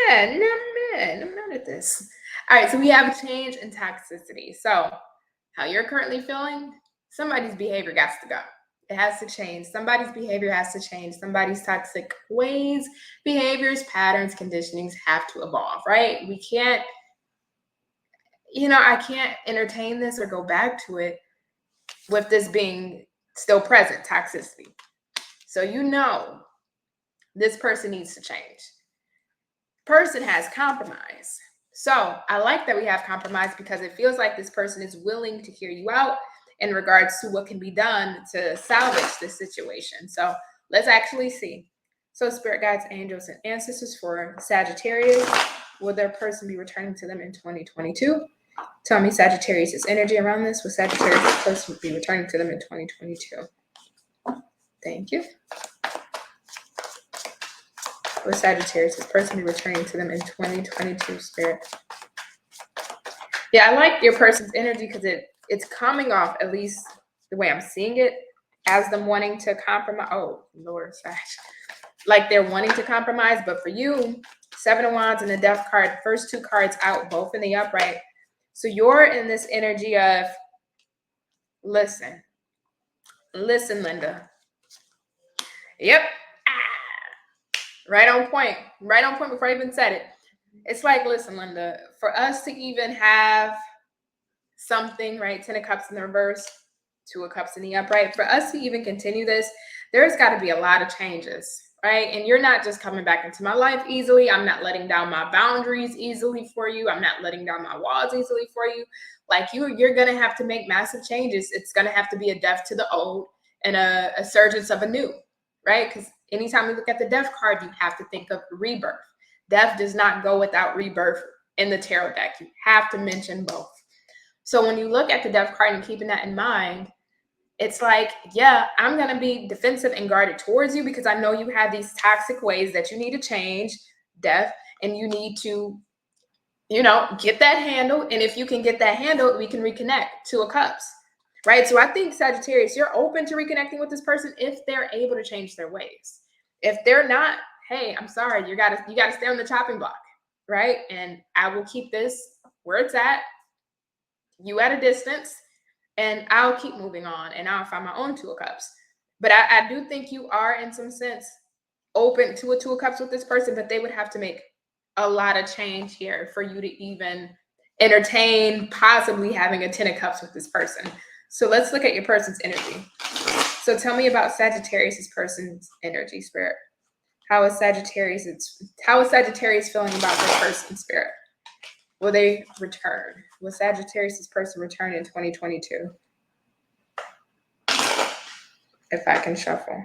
mad. I'm not at this. All right, so we have a change in toxicity. So how you're currently feeling, somebody's behavior got to go. It has to change. Somebody's behavior has to change. Somebody's toxic ways, behaviors, patterns, conditionings have to evolve, right? We can't, I can't entertain this or go back to it with this being still present, toxicity. So this person needs to change. Person has compromise. So I like that we have compromise because it feels like this person is willing to hear you out in regards to what can be done to salvage this situation. So let's actually see. So spirit guides, angels, and ancestors for Sagittarius. Will their person be returning to them in 2022? Tell me Sagittarius' energy around this. Will Sagittarius' person be returning to them in 2022? Thank you. Will Sagittarius' person be returning to them in 2022, spirit? Yeah, I like your person's energy because it's coming off, at least the way I'm seeing it, as them wanting to compromise. Oh, Lord, Sag. Like they're wanting to compromise, but for you, Seven of Wands and the Death card. First two cards out, both in the upright. So you're in this energy of, listen, Linda. Yep. Right on point. Right on point before I even said it. It's like, listen, Linda, for us to even have something, right? 10 of Cups in the reverse, 2 of Cups in the upright. For us to even continue this, there's got to be a lot of changes, right? And you're not just coming back into my life easily. I'm not letting down my boundaries easily for you. I'm not letting down my walls easily for you. Like you're going to have to make massive changes. It's going to have to be a death to the old and a surgence of a new, right? Because anytime you look at the Death card, you have to think of rebirth. Death does not go without rebirth in the tarot deck. You have to mention both. So when you look at the Death card and keeping that in mind, it's like, yeah, I'm going to be defensive and guarded towards you because I know you have these toxic ways that you need to change, Death, and you need to, get that handled. And if you can get that handled, we can reconnect. 2 of Cups, right? So I think, Sagittarius, you're open to reconnecting with this person if they're able to change their ways. If they're not, hey, I'm sorry, you gotta stay on the chopping block, right? And I will keep this where it's at, you at a distance, and I'll keep moving on and I'll find my own 2 of Cups. But I do think you are, in some sense, open to a 2 of Cups with this person, but they would have to make a lot of change here for you to even entertain possibly having a 10 of Cups with this person. So let's look at your person's energy. So tell me about Sagittarius' person's energy, Spirit. How is Sagittarius feeling about this person's, Spirit? Will they return? Will Sagittarius' person return in 2022? If I can shuffle.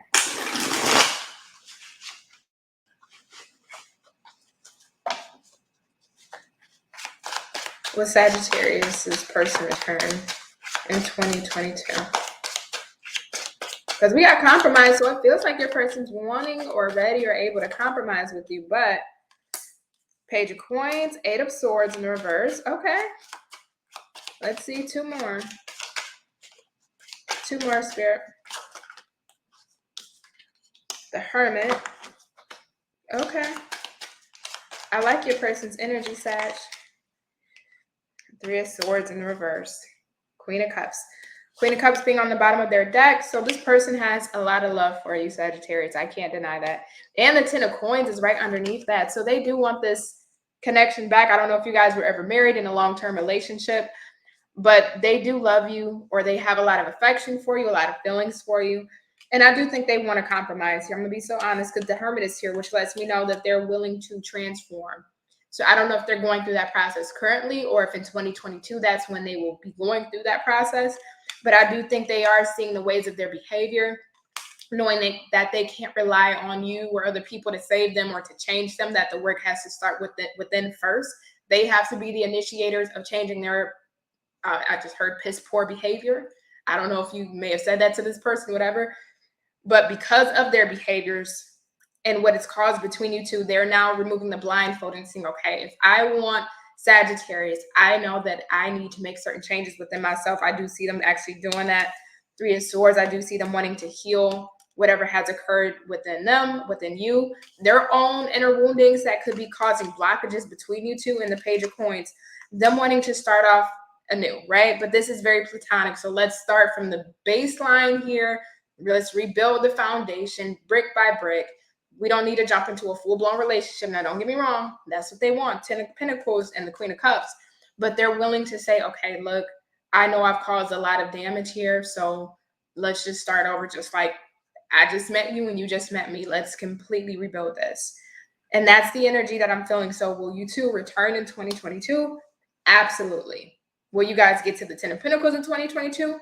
Will Sagittarius' person return in 2022? Because we got compromise, so it feels like your person's wanting or ready or able to compromise with you, but Page of Coins, 8 of Swords in the reverse. Okay. Let's see 2 more. 2 more, Spirit. The Hermit. Okay. I like your person's energy, Sag. 3 of Swords in the reverse. Queen of Cups. Queen of Cups being on the bottom of their deck. So this person has a lot of love for you, Sagittarius. I can't deny that. And the 10 of Coins is right underneath that. So they do want this connection back. I don't know if you guys were ever married in a long-term relationship, but they do love you, or they have a lot of affection for you, a lot of feelings for you. And I do think they want to compromise here. I'm going to be so honest because the Hermit is here, which lets me know that they're willing to transform. So I don't know if they're going through that process currently, or if in 2022, that's when they will be going through that process. But I do think they are seeing the ways of their behavior, knowing that they can't rely on you or other people to save them or to change them, that the work has to start within first. They have to be the initiators of changing their, I just heard piss poor behavior. I don't know if you may have said that to this person, whatever. But because of their behaviors and what it's caused between you two, they're now removing the blindfold and saying, okay, if I want Sagittarius, I know that I need to make certain changes within myself. I do see them actually doing that. 3 of Swords, I do see them wanting to heal whatever has occurred within them, within you, their own inner woundings that could be causing blockages between you two. And the Page of Coins, them wanting to start off anew, right? But this is very platonic. So let's start from the baseline here. Let's rebuild the foundation brick by brick. We don't need to jump into a full-blown relationship. Now, don't get me wrong. That's what they want, 10 of Pentacles and the Queen of Cups. But they're willing to say, okay, look, I know I've caused a lot of damage here, so let's just start over, just like I just met you and you just met me. Let's completely rebuild this. And that's the energy that I'm feeling. So will you two return in 2022? Absolutely. Will you guys get to the 10 of Pentacles in 2022?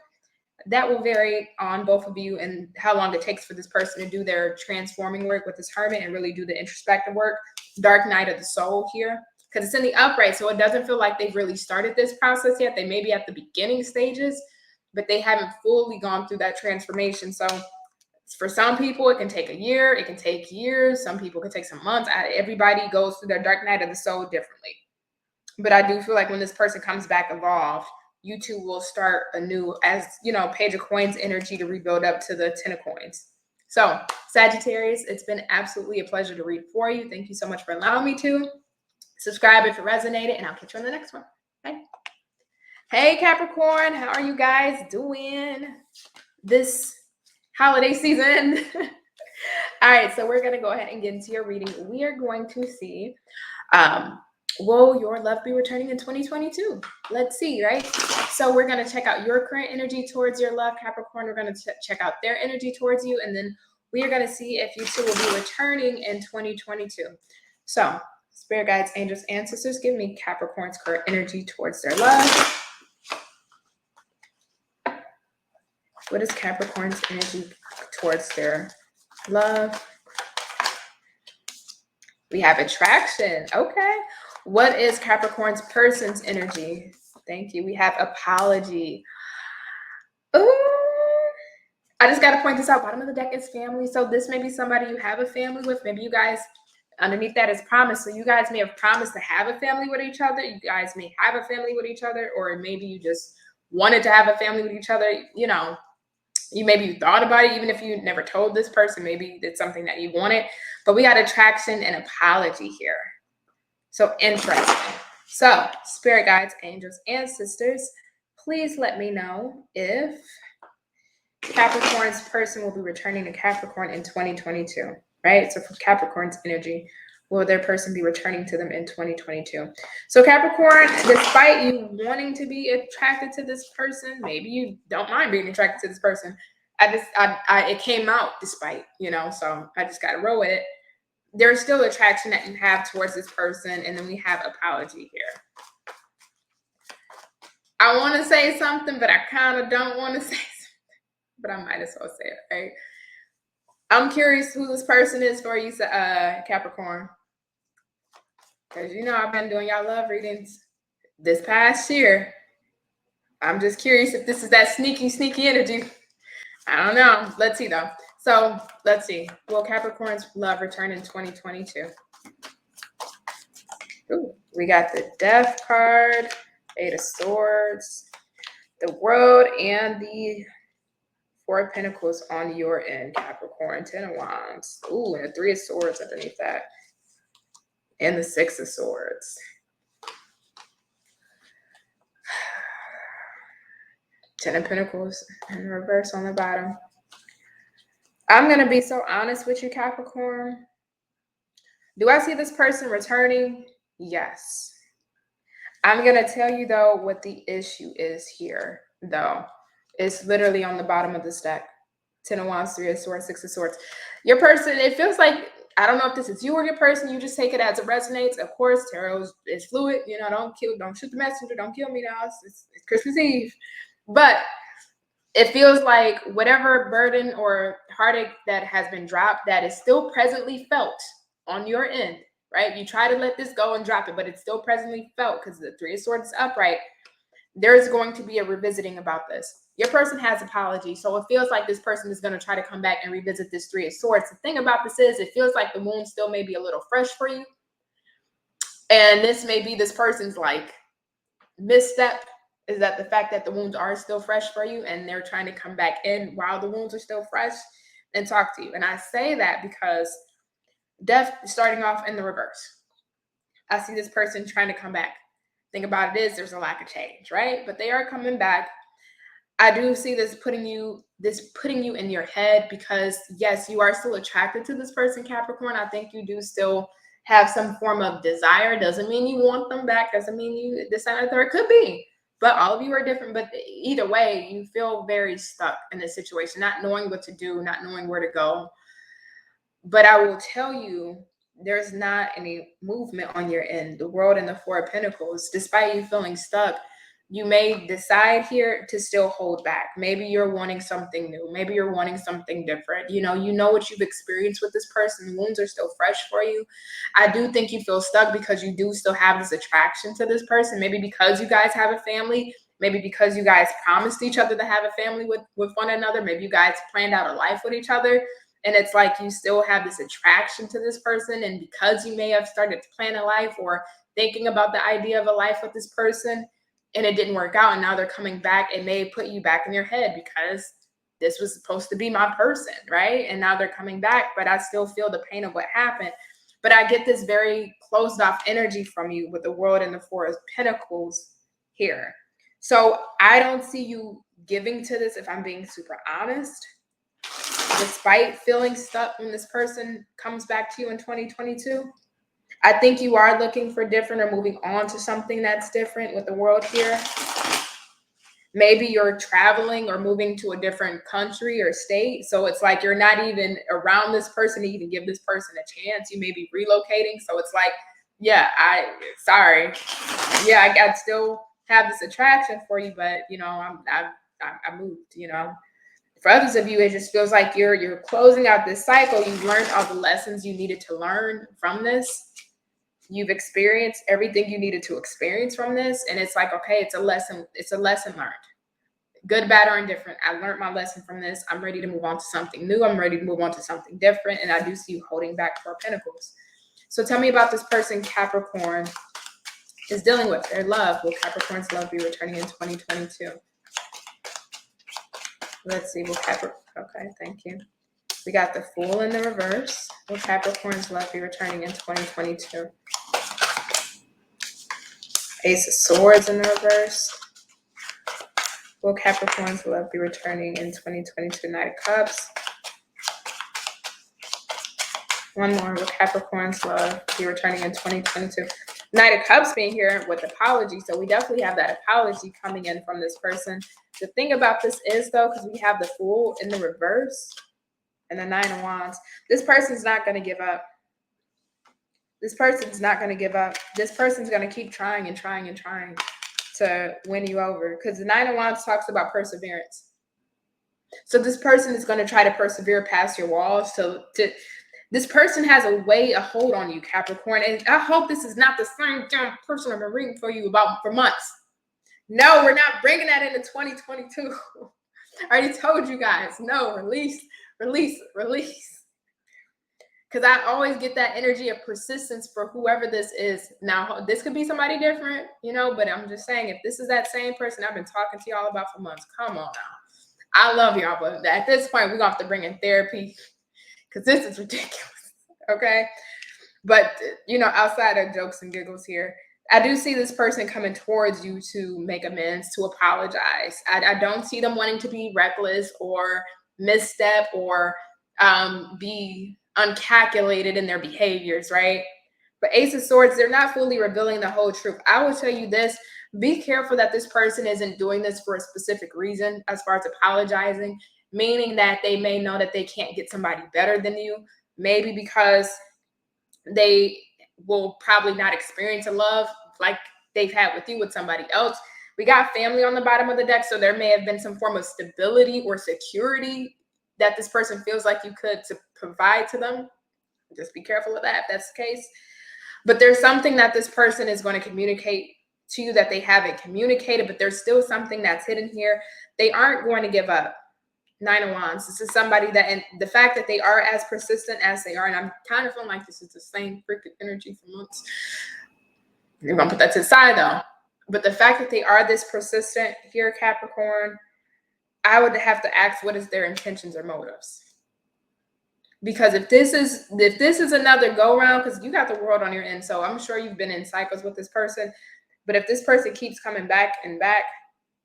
That will vary on both of you and how long it takes for this person to do their transforming work with this Hermit and really do the introspective work. Dark night of the soul here, because it's in the upright. So it doesn't feel like they've really started this process yet. They may be at the beginning stages, but they haven't fully gone through that transformation. So for some people, it can take a year. It can take years. Some people can take some months. Everybody goes through their dark night of the soul differently. But I do feel like when this person comes back evolved, you two will start anew as, Page of Coins energy to rebuild up to the 10 of Coins. So Sagittarius, it's been absolutely a pleasure to read for you. Thank you so much for allowing me to. Subscribe if it resonated, and I'll catch you on the next one. Bye. Hey Capricorn, how are you guys doing this holiday season? All right, so we're going to go ahead and get into your reading. We are going to see, will your love be returning in 2022? Let's see, right? So we're going to check out your current energy towards your love, Capricorn. We're going to check out their energy towards you, and then we are going to see if you two will be returning in 2022. So spirit guides, angels, ancestors, give me Capricorn's current energy towards their love. What is Capricorn's energy towards their love? We have attraction. Okay. What is Capricorn's person's energy? Thank you. We have apology. Ooh. I just got to point this out. Bottom of the deck is family. So this may be somebody you have a family with. Maybe you guys, underneath that is promise. So you guys may have promised to have a family with each other. You guys may have a family with each other, or maybe you just wanted to have a family with each other. You know, you thought about it, even if you never told this person, maybe it's something that you wanted, but we got attraction and apology here. So interesting. So spirit guides, angels, and sisters, please let me know if Capricorn's person will be returning to Capricorn in 2022, right? So for Capricorn's energy, will their person be returning to them in 2022? So Capricorn, despite you wanting to be attracted to this person, maybe you don't mind being attracted to this person. It came out despite, you know, so I just got to roll with it. There's still attraction that you have towards this person. And then we have apology here. I want to say something, but I kind of don't want to say something, but I might as well say it, right? I'm curious who this person is for you, Capricorn. Because, you know, I've been doing y'all love readings this past year. I'm just curious if this is that sneaky energy. I don't know. Let's see, though. So let's see. Will Capricorn's love return in 2022? Ooh, we got the Death card, Eight of Swords, the World, and the Four of Pentacles on your end, Capricorn. 10 of Wands. Ooh, and the Three of Swords underneath that. And the Six of Swords. 10 of Pentacles in reverse on the bottom. I'm going to be so honest with you, Capricorn. Do I see this person returning? Yes. I'm going to tell you, though, what the issue is here, though. It's literally on the bottom of this deck. 10 of Wands, Three of Swords, Six of Swords. Your person, it feels like, I don't know if this is you or your person. You just take it as it resonates. Of course, tarot is fluid. You know, don't shoot the messenger. Don't kill me now. It's Christmas Eve. But it feels like whatever burden or heartache that has been dropped that is still presently felt on your end, right? You try to let this go and drop it, but it's still presently felt because the Three of Swords is upright. There's going to be a revisiting about this. Your person has apology, so it feels like this person is going to try to come back and revisit this Three of Swords. The thing about this is it feels like the wound still may be a little fresh for you. And this may be this person's like misstep, is that the fact that the wounds are still fresh for you and they're trying to come back in while the wounds are still fresh and talk to you. And I say that because Death starting off in the reverse. I see this person trying to come back. Thing about it is there's a lack of change, right? But they are coming back. I do see this putting you in your head because yes, you are still attracted to this person, Capricorn. I think you do still have some form of desire. Doesn't mean you want them back. Doesn't mean you decide there could be. But all of you are different. But either way, you feel very stuck in this situation, not knowing what to do, not knowing where to go. But I will tell you, there's not any movement on your end. The World and the Four of Pentacles, despite you feeling stuck, you may decide here to still hold back. Maybe you're wanting something new. Maybe you're wanting something different. You know what you've experienced with this person. Wounds are still fresh for you. I do think you feel stuck because you do still have this attraction to this person. Maybe because you guys have a family. Maybe because you guys promised each other to have a family with one another. Maybe you guys planned out a life with each other. And it's like you still have this attraction to this person. And because you may have started to plan a life or thinking about the idea of a life with this person, and it didn't work out, and now they're coming back, it may put you back in your head because this was supposed to be my person, right? And now they're coming back, but I still feel the pain of what happened. But I get this very closed off energy from you with the World and the Four of Pentacles here. So I don't see you giving to this, if I'm being super honest, despite feeling stuck when this person comes back to you in 2022. I think you are looking for different or moving on to something that's different with the World here. Maybe you're traveling or moving to a different country or state. So it's like you're not even around this person to even give this person a chance. You may be relocating. So it's like, yeah, sorry. Yeah, I still have this attraction for you, but you know, I moved, you know. For others of you, it just feels like you're closing out this cycle. You've learned all the lessons you needed to learn from this. You've experienced everything you needed to experience from this. And it's like, okay, it's a lesson learned. Good, bad, or indifferent. I learned my lesson from this. I'm ready to move on to something new. I'm ready to move on to something different. And I do see you holding back 4 Pentacles. So tell me about this person Capricorn is dealing with, their love. Will Capricorn's love be returning in 2022? Let's see. Will Capricorn, okay, thank you. We got the Fool in the reverse. Will Capricorn's love be returning in 2022? Ace of Swords in the reverse. Will Capricorn's love be returning in 2022? Knight of Cups. One more. Will Capricorn's love be returning in 2022? Knight of Cups being here with apology. So we definitely have that apology coming in from this person. The thing about this is, though, because we have the Fool in the reverse and the Nine of Wands, this person's not going to give up. This person's not going to give up. This person's going to keep trying and trying and trying to win you over, because the Nine of Wands talks about perseverance. So this person is going to try to persevere past your walls. This person has a hold on you, Capricorn. And I hope this is not the same damn person I've been reading for you about for months. No, we're not bringing that into 2022. I already told you guys, no, release. Because I always get that energy of persistence for whoever this is. Now, this could be somebody different, you know, but I'm just saying, if this is that same person I've been talking to y'all about for months, come on now. I love y'all, but at this point, we're going to have to bring in therapy because this is ridiculous, okay? But, you know, outside of jokes and giggles here, I do see this person coming towards you to make amends, to apologize. I don't see them wanting to be reckless or misstep or be uncalculated in their behaviors, right? But Ace of Swords, they're not fully revealing the whole truth. I will tell you this, be careful that this person isn't doing this for a specific reason as far as apologizing, meaning that they may know that they can't get somebody better than you, maybe because they will probably not experience a love like they've had with you with somebody else. We got family on the bottom of the deck, so there may have been some form of stability or security that this person feels like you could to provide to them. Just be careful of that if that's the case. But there's something that this person is going to communicate to you that they haven't communicated, but there's still something that's hidden here. They aren't going to give up. Nine of Wands. This is somebody that, and the fact that they are as persistent as they are, and I'm kind of feeling like this is the same freaking energy for months. You're going to put that to the side though. But the fact that they are this persistent here, Capricorn, I would have to ask, what is their intentions or motives? Because if this is another go round, because you got the World on your end, so I'm sure you've been in cycles with this person. But if this person keeps coming back and back,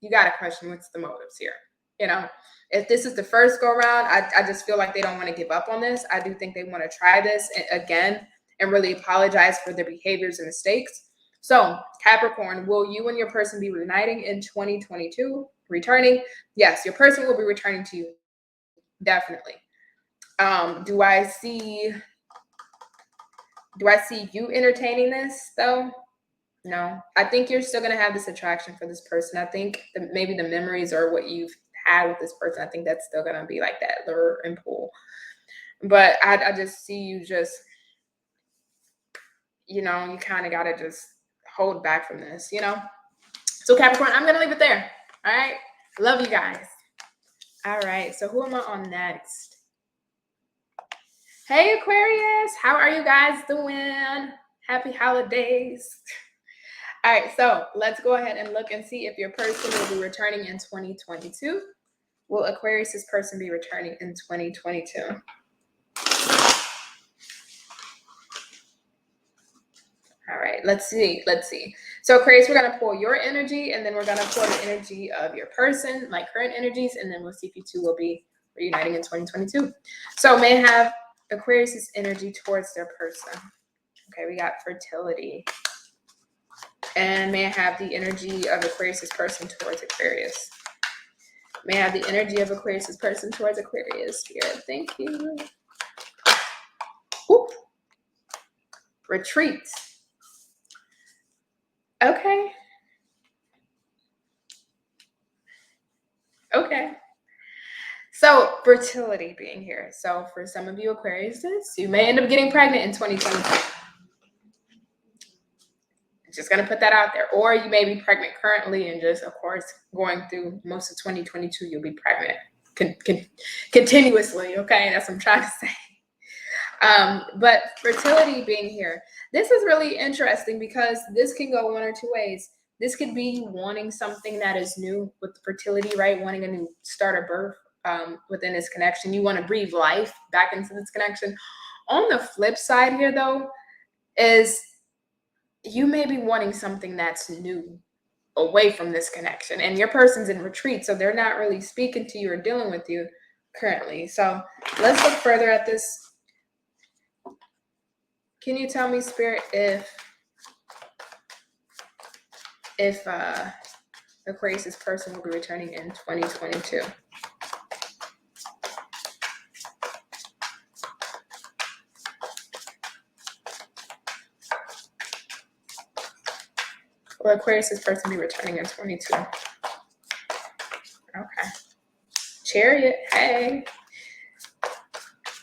you got to question what's the motives here. You know, if this is the first go round, I just feel like they don't want to give up on this. I do think they want to try this again and really apologize for their behaviors and mistakes. So Capricorn, will you and your person be reuniting in 2022? Returning? Yes, your person will be returning to you. Definitely. Do I see you entertaining this though? No. I think you're still going to have this attraction for this person. I think maybe the memories or what you've had with this person, I think that's still going to be like that lure and pull. But I just see you just, you know, you kind of got to just hold back from this, you know? So Capricorn, I'm going to leave it there. All right. Love you guys. All right. So who am I on next? Hey, Aquarius. How are you guys doing? Happy holidays. All right. So let's go ahead and look and see if your person will be returning in 2022. will Aquarius's person be returning in 2022? All right, let's see. So Aquarius, we're going to pull your energy, and then we're going to pull the energy of your person, like current energies, and then we'll see if you two will be reuniting in 2022. So may have Aquarius's energy towards their person. Okay, we got fertility. And may I have the energy of Aquarius's person towards Aquarius. May I have the energy of Aquarius's person towards Aquarius. Spirit, thank you. Whoop. Retreat. Okay. Okay. So fertility being here. So for some of you Aquariuses, you may end up getting pregnant in 2022. Just going to put that out there. Or you may be pregnant currently and just, of course, going through most of 2022, you'll be pregnant continuously. Okay, that's what I'm trying to say. But fertility being here, this is really interesting because this can go one or two ways. This could be wanting something that is new with fertility, right? Wanting a new start of birth within this connection. You want to breathe life back into this connection. On the flip side here, though, is you may be wanting something that's new away from this connection, and your person's in retreat, so they're not really speaking to you or dealing with you currently. So let's look further at this. Can you tell me, Spirit, if Aquarius's person will be returning in 2022? Will Aquarius's person be returning in 22? Okay. Chariot, hey.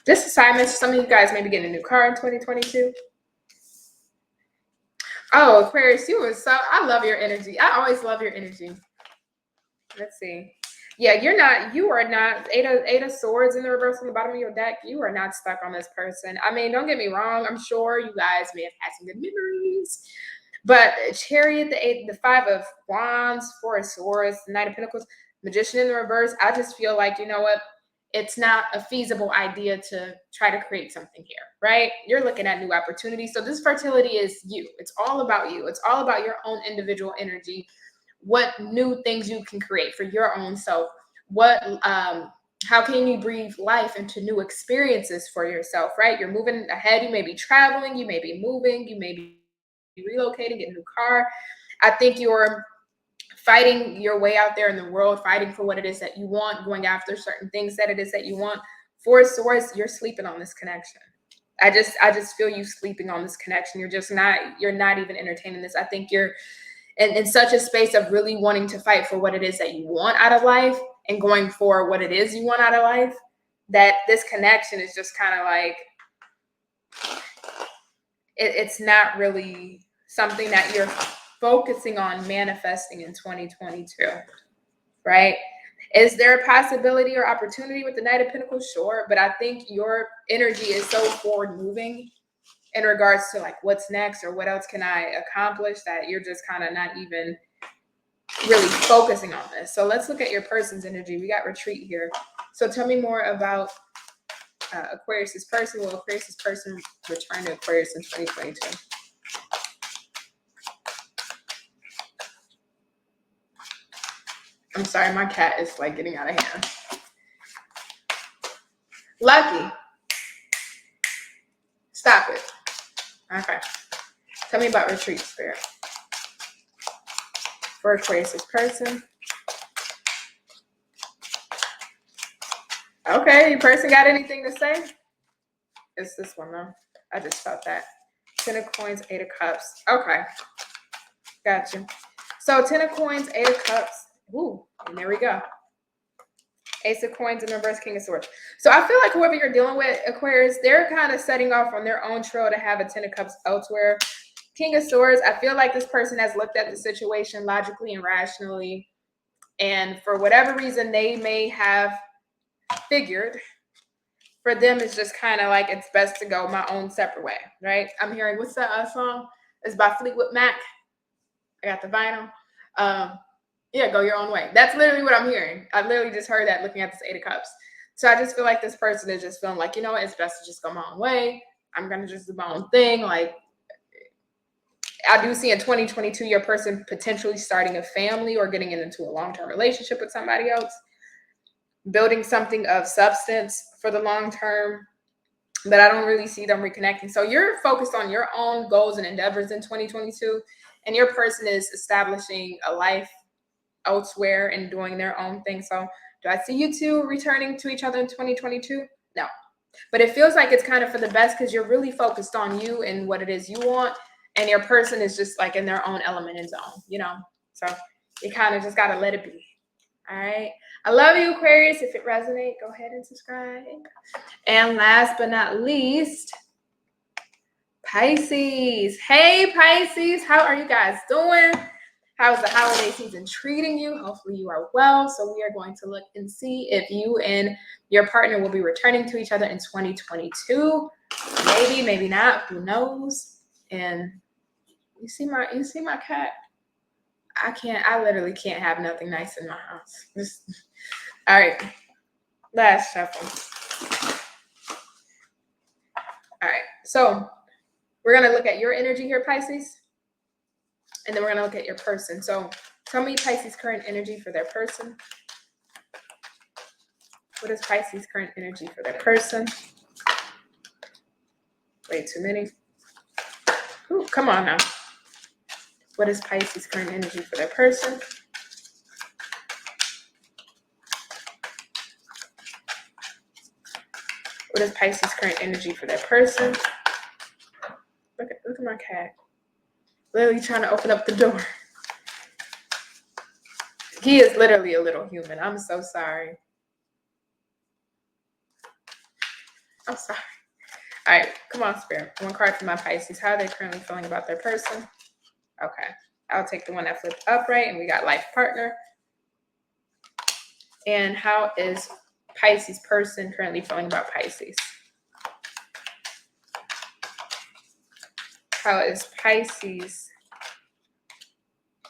This assignment, some of you guys may be getting a new car in 2022. Oh, Aquarius, I love your energy. I always love your energy. Let's see. Yeah, you are not, eight of swords in the reverse on the bottom of your deck. You are not stuck on this person. I mean, don't get me wrong. I'm sure you guys may have had some good memories. But Chariot, the five of wands, four of swords, the Knight of Pentacles, Magician in the reverse. I just feel like, you know what? It's not a feasible idea to try to create something here, right? You're looking at new opportunities. So this fertility is you. It's all about you. It's all about your own individual energy. What new things you can create for your own self. How can you breathe life into new experiences for yourself, right? You're moving ahead. You may be traveling. You may be moving. You may be relocating, getting a new car. I think you're fighting your way out there in the world, fighting for what it is that you want, going after certain things that it is that you want. Four of Swords, you're sleeping on this connection. I just feel you sleeping on this connection. You're not even entertaining this. I think you're in such a space of really wanting to fight for what it is that you want out of life and going for what it is you want out of life, that this connection is just kind of like, it's not really something that you're focusing on manifesting in 2022, right? Is there a possibility or opportunity with the Knight of Pentacles? Sure, but I think your energy is so forward moving in regards to like what's next or what else can I accomplish that you're just kind of not even really focusing on this. So let's look at your person's energy. We got retreat here. So tell me more about Aquarius's person. Will Aquarius's person return to Aquarius in 2022? I'm sorry, my cat is like getting out of hand. Lucky. Stop it. Okay. Tell me about retreat, Spirit. For Aquarius's person. Okay, your person got anything to say? It's this one though. I just felt that. 10 of Coins, 8 of Cups. Okay. Gotcha. So 10 of Coins, 8 of Cups. Ooh, and there we go. Ace of Coins and reverse, King of Swords. So I feel like whoever you're dealing with, Aquarius, they're kind of setting off on their own trail to have a 10 of Cups elsewhere. King of Swords, I feel like this person has looked at the situation logically and rationally. And for whatever reason, they may have figured, for them, it's just kind of like it's best to go my own separate way, right? I'm hearing, what's that song? It's by Fleetwood Mac. I got the vinyl. Yeah, go your own way. That's literally what I'm hearing. I literally just heard that looking at this Eight of Cups. So I just feel like this person is just feeling like, you know what, it's best to just go my own way. I'm going to just do my own thing. Like, I do see in 2022, your person potentially starting a family or getting into a long-term relationship with somebody else, building something of substance for the long term, but I don't really see them reconnecting. So you're focused on your own goals and endeavors in 2022, and your person is establishing a life elsewhere and doing their own thing. So do I see you two returning to each other in 2022? No. But it feels like it's kind of for the best because you're really focused on you and what it is you want. And your person is just like in their own element and zone, you know? So you kind of just got to let it be. All right. I love you, Aquarius. If it resonates, go ahead and subscribe. And last but not least, Pisces. Hey, Pisces. How are you guys doing? How's the holiday season treating you? Hopefully you are well. So we are going to look and see if you and your partner will be returning to each other in 2022. Maybe, maybe not. Who knows? And you see my cat? I literally can't have nothing nice in my house. All right. Last shuffle. All right. So we're going to look at your energy here, Pisces. And then we're going to look at your person. So tell me Pisces' current energy for their person. What is Pisces' current energy for their person? Way too many. Ooh, come on now. What is Pisces' current energy for their person? What is Pisces' current energy for their person? Look at my cat. Literally trying to open up the door. He is literally a little human. I'm so sorry. I'm sorry. All right, come on, Spirit. One card for my Pisces. How are they currently feeling about their person? Okay, I'll take the one that flipped upright, and we got life partner. And how is Pisces person currently feeling about Pisces? How is Pisces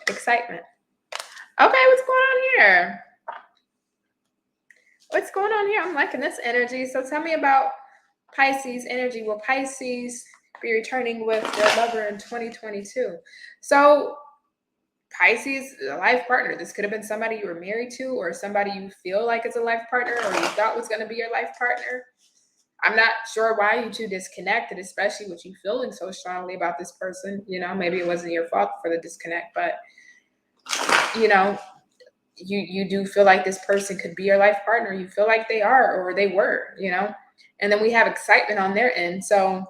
excitement? Okay, what's going on here? What's going on here? I'm liking this energy. So tell me about Pisces energy. Will Pisces be returning with their lover in 2022? So Pisces, a life partner. This could have been somebody you were married to or somebody you feel like is a life partner or you thought was going to be your life partner. I'm not sure why you two disconnected, especially with you feeling so strongly about this person. You know, maybe it wasn't your fault for the disconnect, but, you know, you do feel like this person could be your life partner. You feel like they are or they were, you know. And then we have excitement on their end. So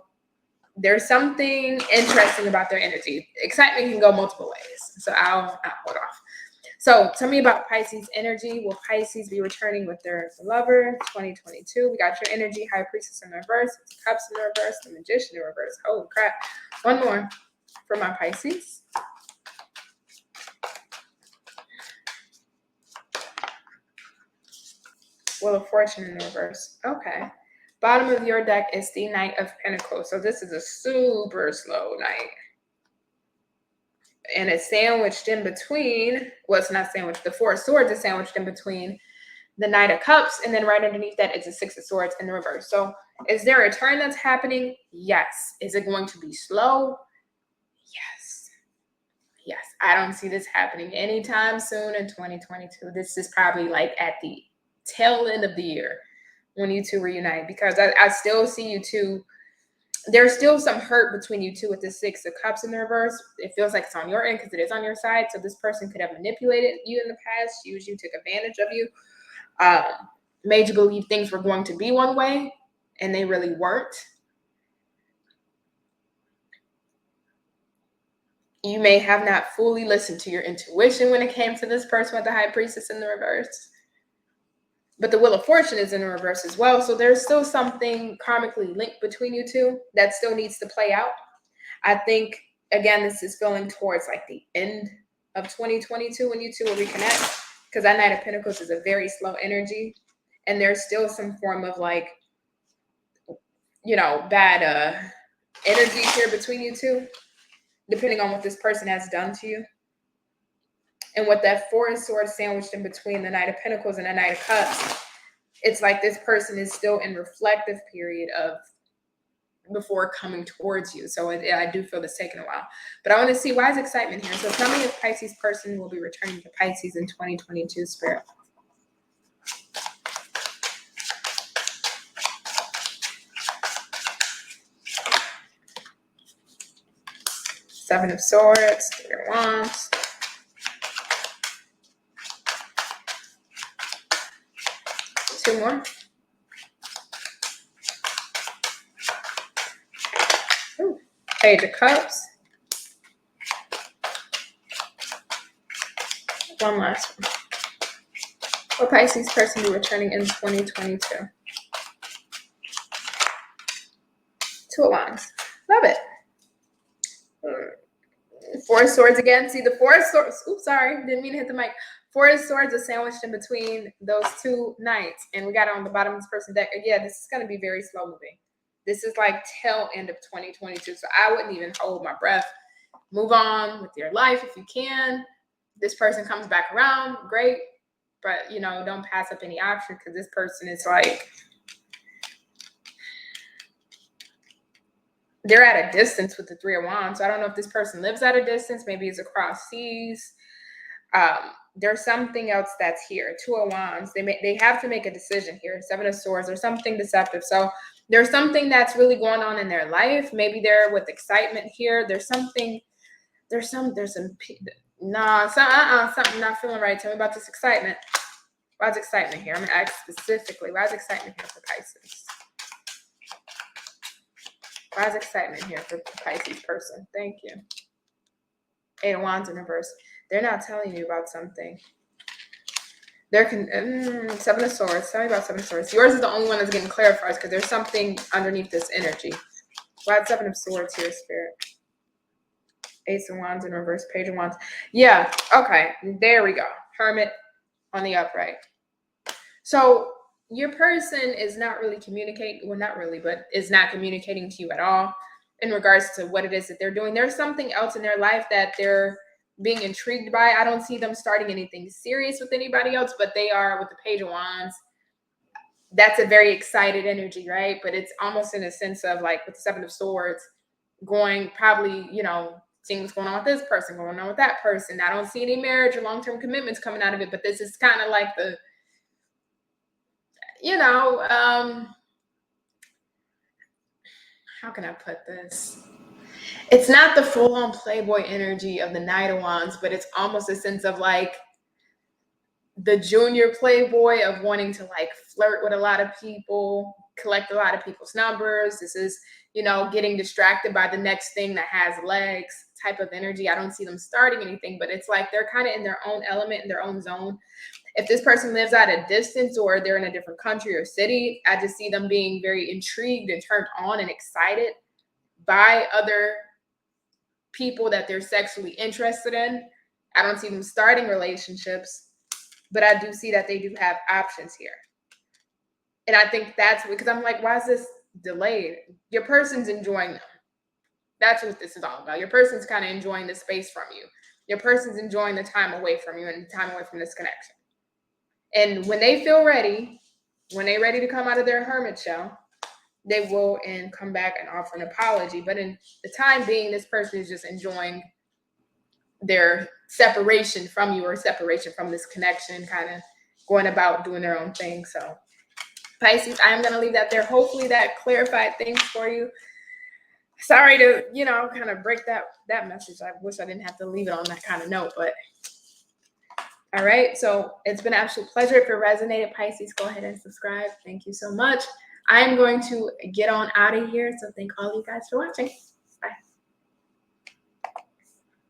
there's something interesting about their energy. Excitement can go multiple ways. So I'll hold off. So tell me about Pisces energy. Will Pisces be returning with their lover 2022? We got your energy, High Priestess in reverse, Cups in reverse, the Magician in reverse. Holy crap. One more for my Pisces. Wheel of Fortune in reverse. Okay. Bottom of your deck is the Knight of Pentacles. So this is a super slow night. And it's sandwiched in between, well, it's not sandwiched, the Four of Swords is sandwiched in between the Knight of Cups, and then right underneath that is the Six of Swords in the reverse. So is there a turn that's happening? Yes. Is it going to be slow? Yes. Yes. I don't see this happening anytime soon in 2022. This is probably like at the tail end of the year when you two reunite, because I still see you two. There's still some hurt between you two with the Six of Cups in the reverse. It feels like it's on your end because it is on your side. So this person could have manipulated you in the past, used you, took advantage of you, made you believe things were going to be one way and they really weren't. You may have not fully listened to your intuition when it came to this person with the High Priestess in the reverse. But the Wheel of Fortune is in the reverse as well. So there's still something karmically linked between you two that still needs to play out. I think, again, this is feeling towards like the end of 2022 when you two will reconnect, because that Knight of Pentacles is a very slow energy. And there's still some form of like, you know, bad energy here between you two, depending on what this person has done to you. And with that Four of Swords sandwiched in between the Knight of Pentacles and the Knight of Cups, it's like this person is still in reflective period of before coming towards you. So I do feel this taking a while. But I want to see, why is excitement here? So tell me if Pisces person will be returning to Pisces in 2022, Spirit. Seven of Swords, Three of Wands. Two more. Ooh. Page of Cups. One last one. Will Pisces person be returning in 2022? Two of Wands. Love it. Four of Swords again. See, the Four of Swords. Oops, sorry. Didn't mean to hit the mic. Four of Swords are sandwiched in between those two knights. And we got it on the bottom of this person's deck. Yeah, this is going to be very slow moving. This is like tail end of 2022. So I wouldn't even hold my breath. Move on with your life if you can. This person comes back around, great. But, you know, don't pass up any option, because this person is like, they're at a distance with the Three of Wands. So I don't know if this person lives at a distance. Maybe it's across seas. There's something else that's here. Two of Wands. They have to make a decision here. Seven of Swords. There's something deceptive. So there's something that's really going on in their life. Maybe they're with excitement here. Something not feeling right. Tell me about this excitement. Why is excitement here? I'm going to ask specifically, why is excitement here for Pisces? Why is excitement here for the Pisces person? Thank you. Eight of Wands in reverse. They're not telling you about something. Seven of Swords. Tell me about Seven of Swords. Yours is the only one that's getting clarified, because there's something underneath this energy. Why is Seven of Swords here, Spirit? Ace of Wands in reverse. Page of Wands. Yeah. Okay. There we go. Hermit on the upright. So your person is not really communicating. Well, not really, but is not communicating to you at all in regards to what it is that they're doing. There's something else in their life that they're being intrigued by. I don't see them starting anything serious with anybody else, but they are with the Page of Wands. That's a very excited energy, right? But it's almost in a sense of like with the Seven of Swords, going probably, you know, seeing what's going on with this person, going on with that person. I don't see any marriage or long-term commitments coming out of it, but this is kind of like the, you know, how can I put this? It's not the full-on playboy energy of the Knight of Wands, but it's almost a sense of like the junior playboy of wanting to like flirt with a lot of people, collect a lot of people's numbers. This is, you know, getting distracted by the next thing that has legs type of energy. I don't see them starting anything, but it's like they're kind of in their own element, in their own zone. If this person lives at a distance or they're in a different country or city, I just see them being very intrigued and turned on and excited by other people that they're sexually interested in. I don't see them starting relationships, but I do see that they do have options here. And I think that's because I'm like, why is this delayed? Your person's enjoying them. That's what this is all about. Your person's kind of enjoying the space from you. Your person's enjoying the time away from you and the time away from this connection. And when they feel ready, when they're ready to come out of their hermit shell, they will and come back and offer an apology. But in the time being, this person is just enjoying their separation from you, or separation from this connection, kind of going about doing their own thing. So Pisces, I'm going to leave that there. Hopefully that clarified things for you. Sorry to, you know, kind of break that message. I wish I didn't have to leave it on that kind of note, but all right. So it's been an absolute pleasure. If it resonated, Pisces, go ahead and subscribe. Thank you so much. I'm going to get on out of here. So thank all you guys for watching.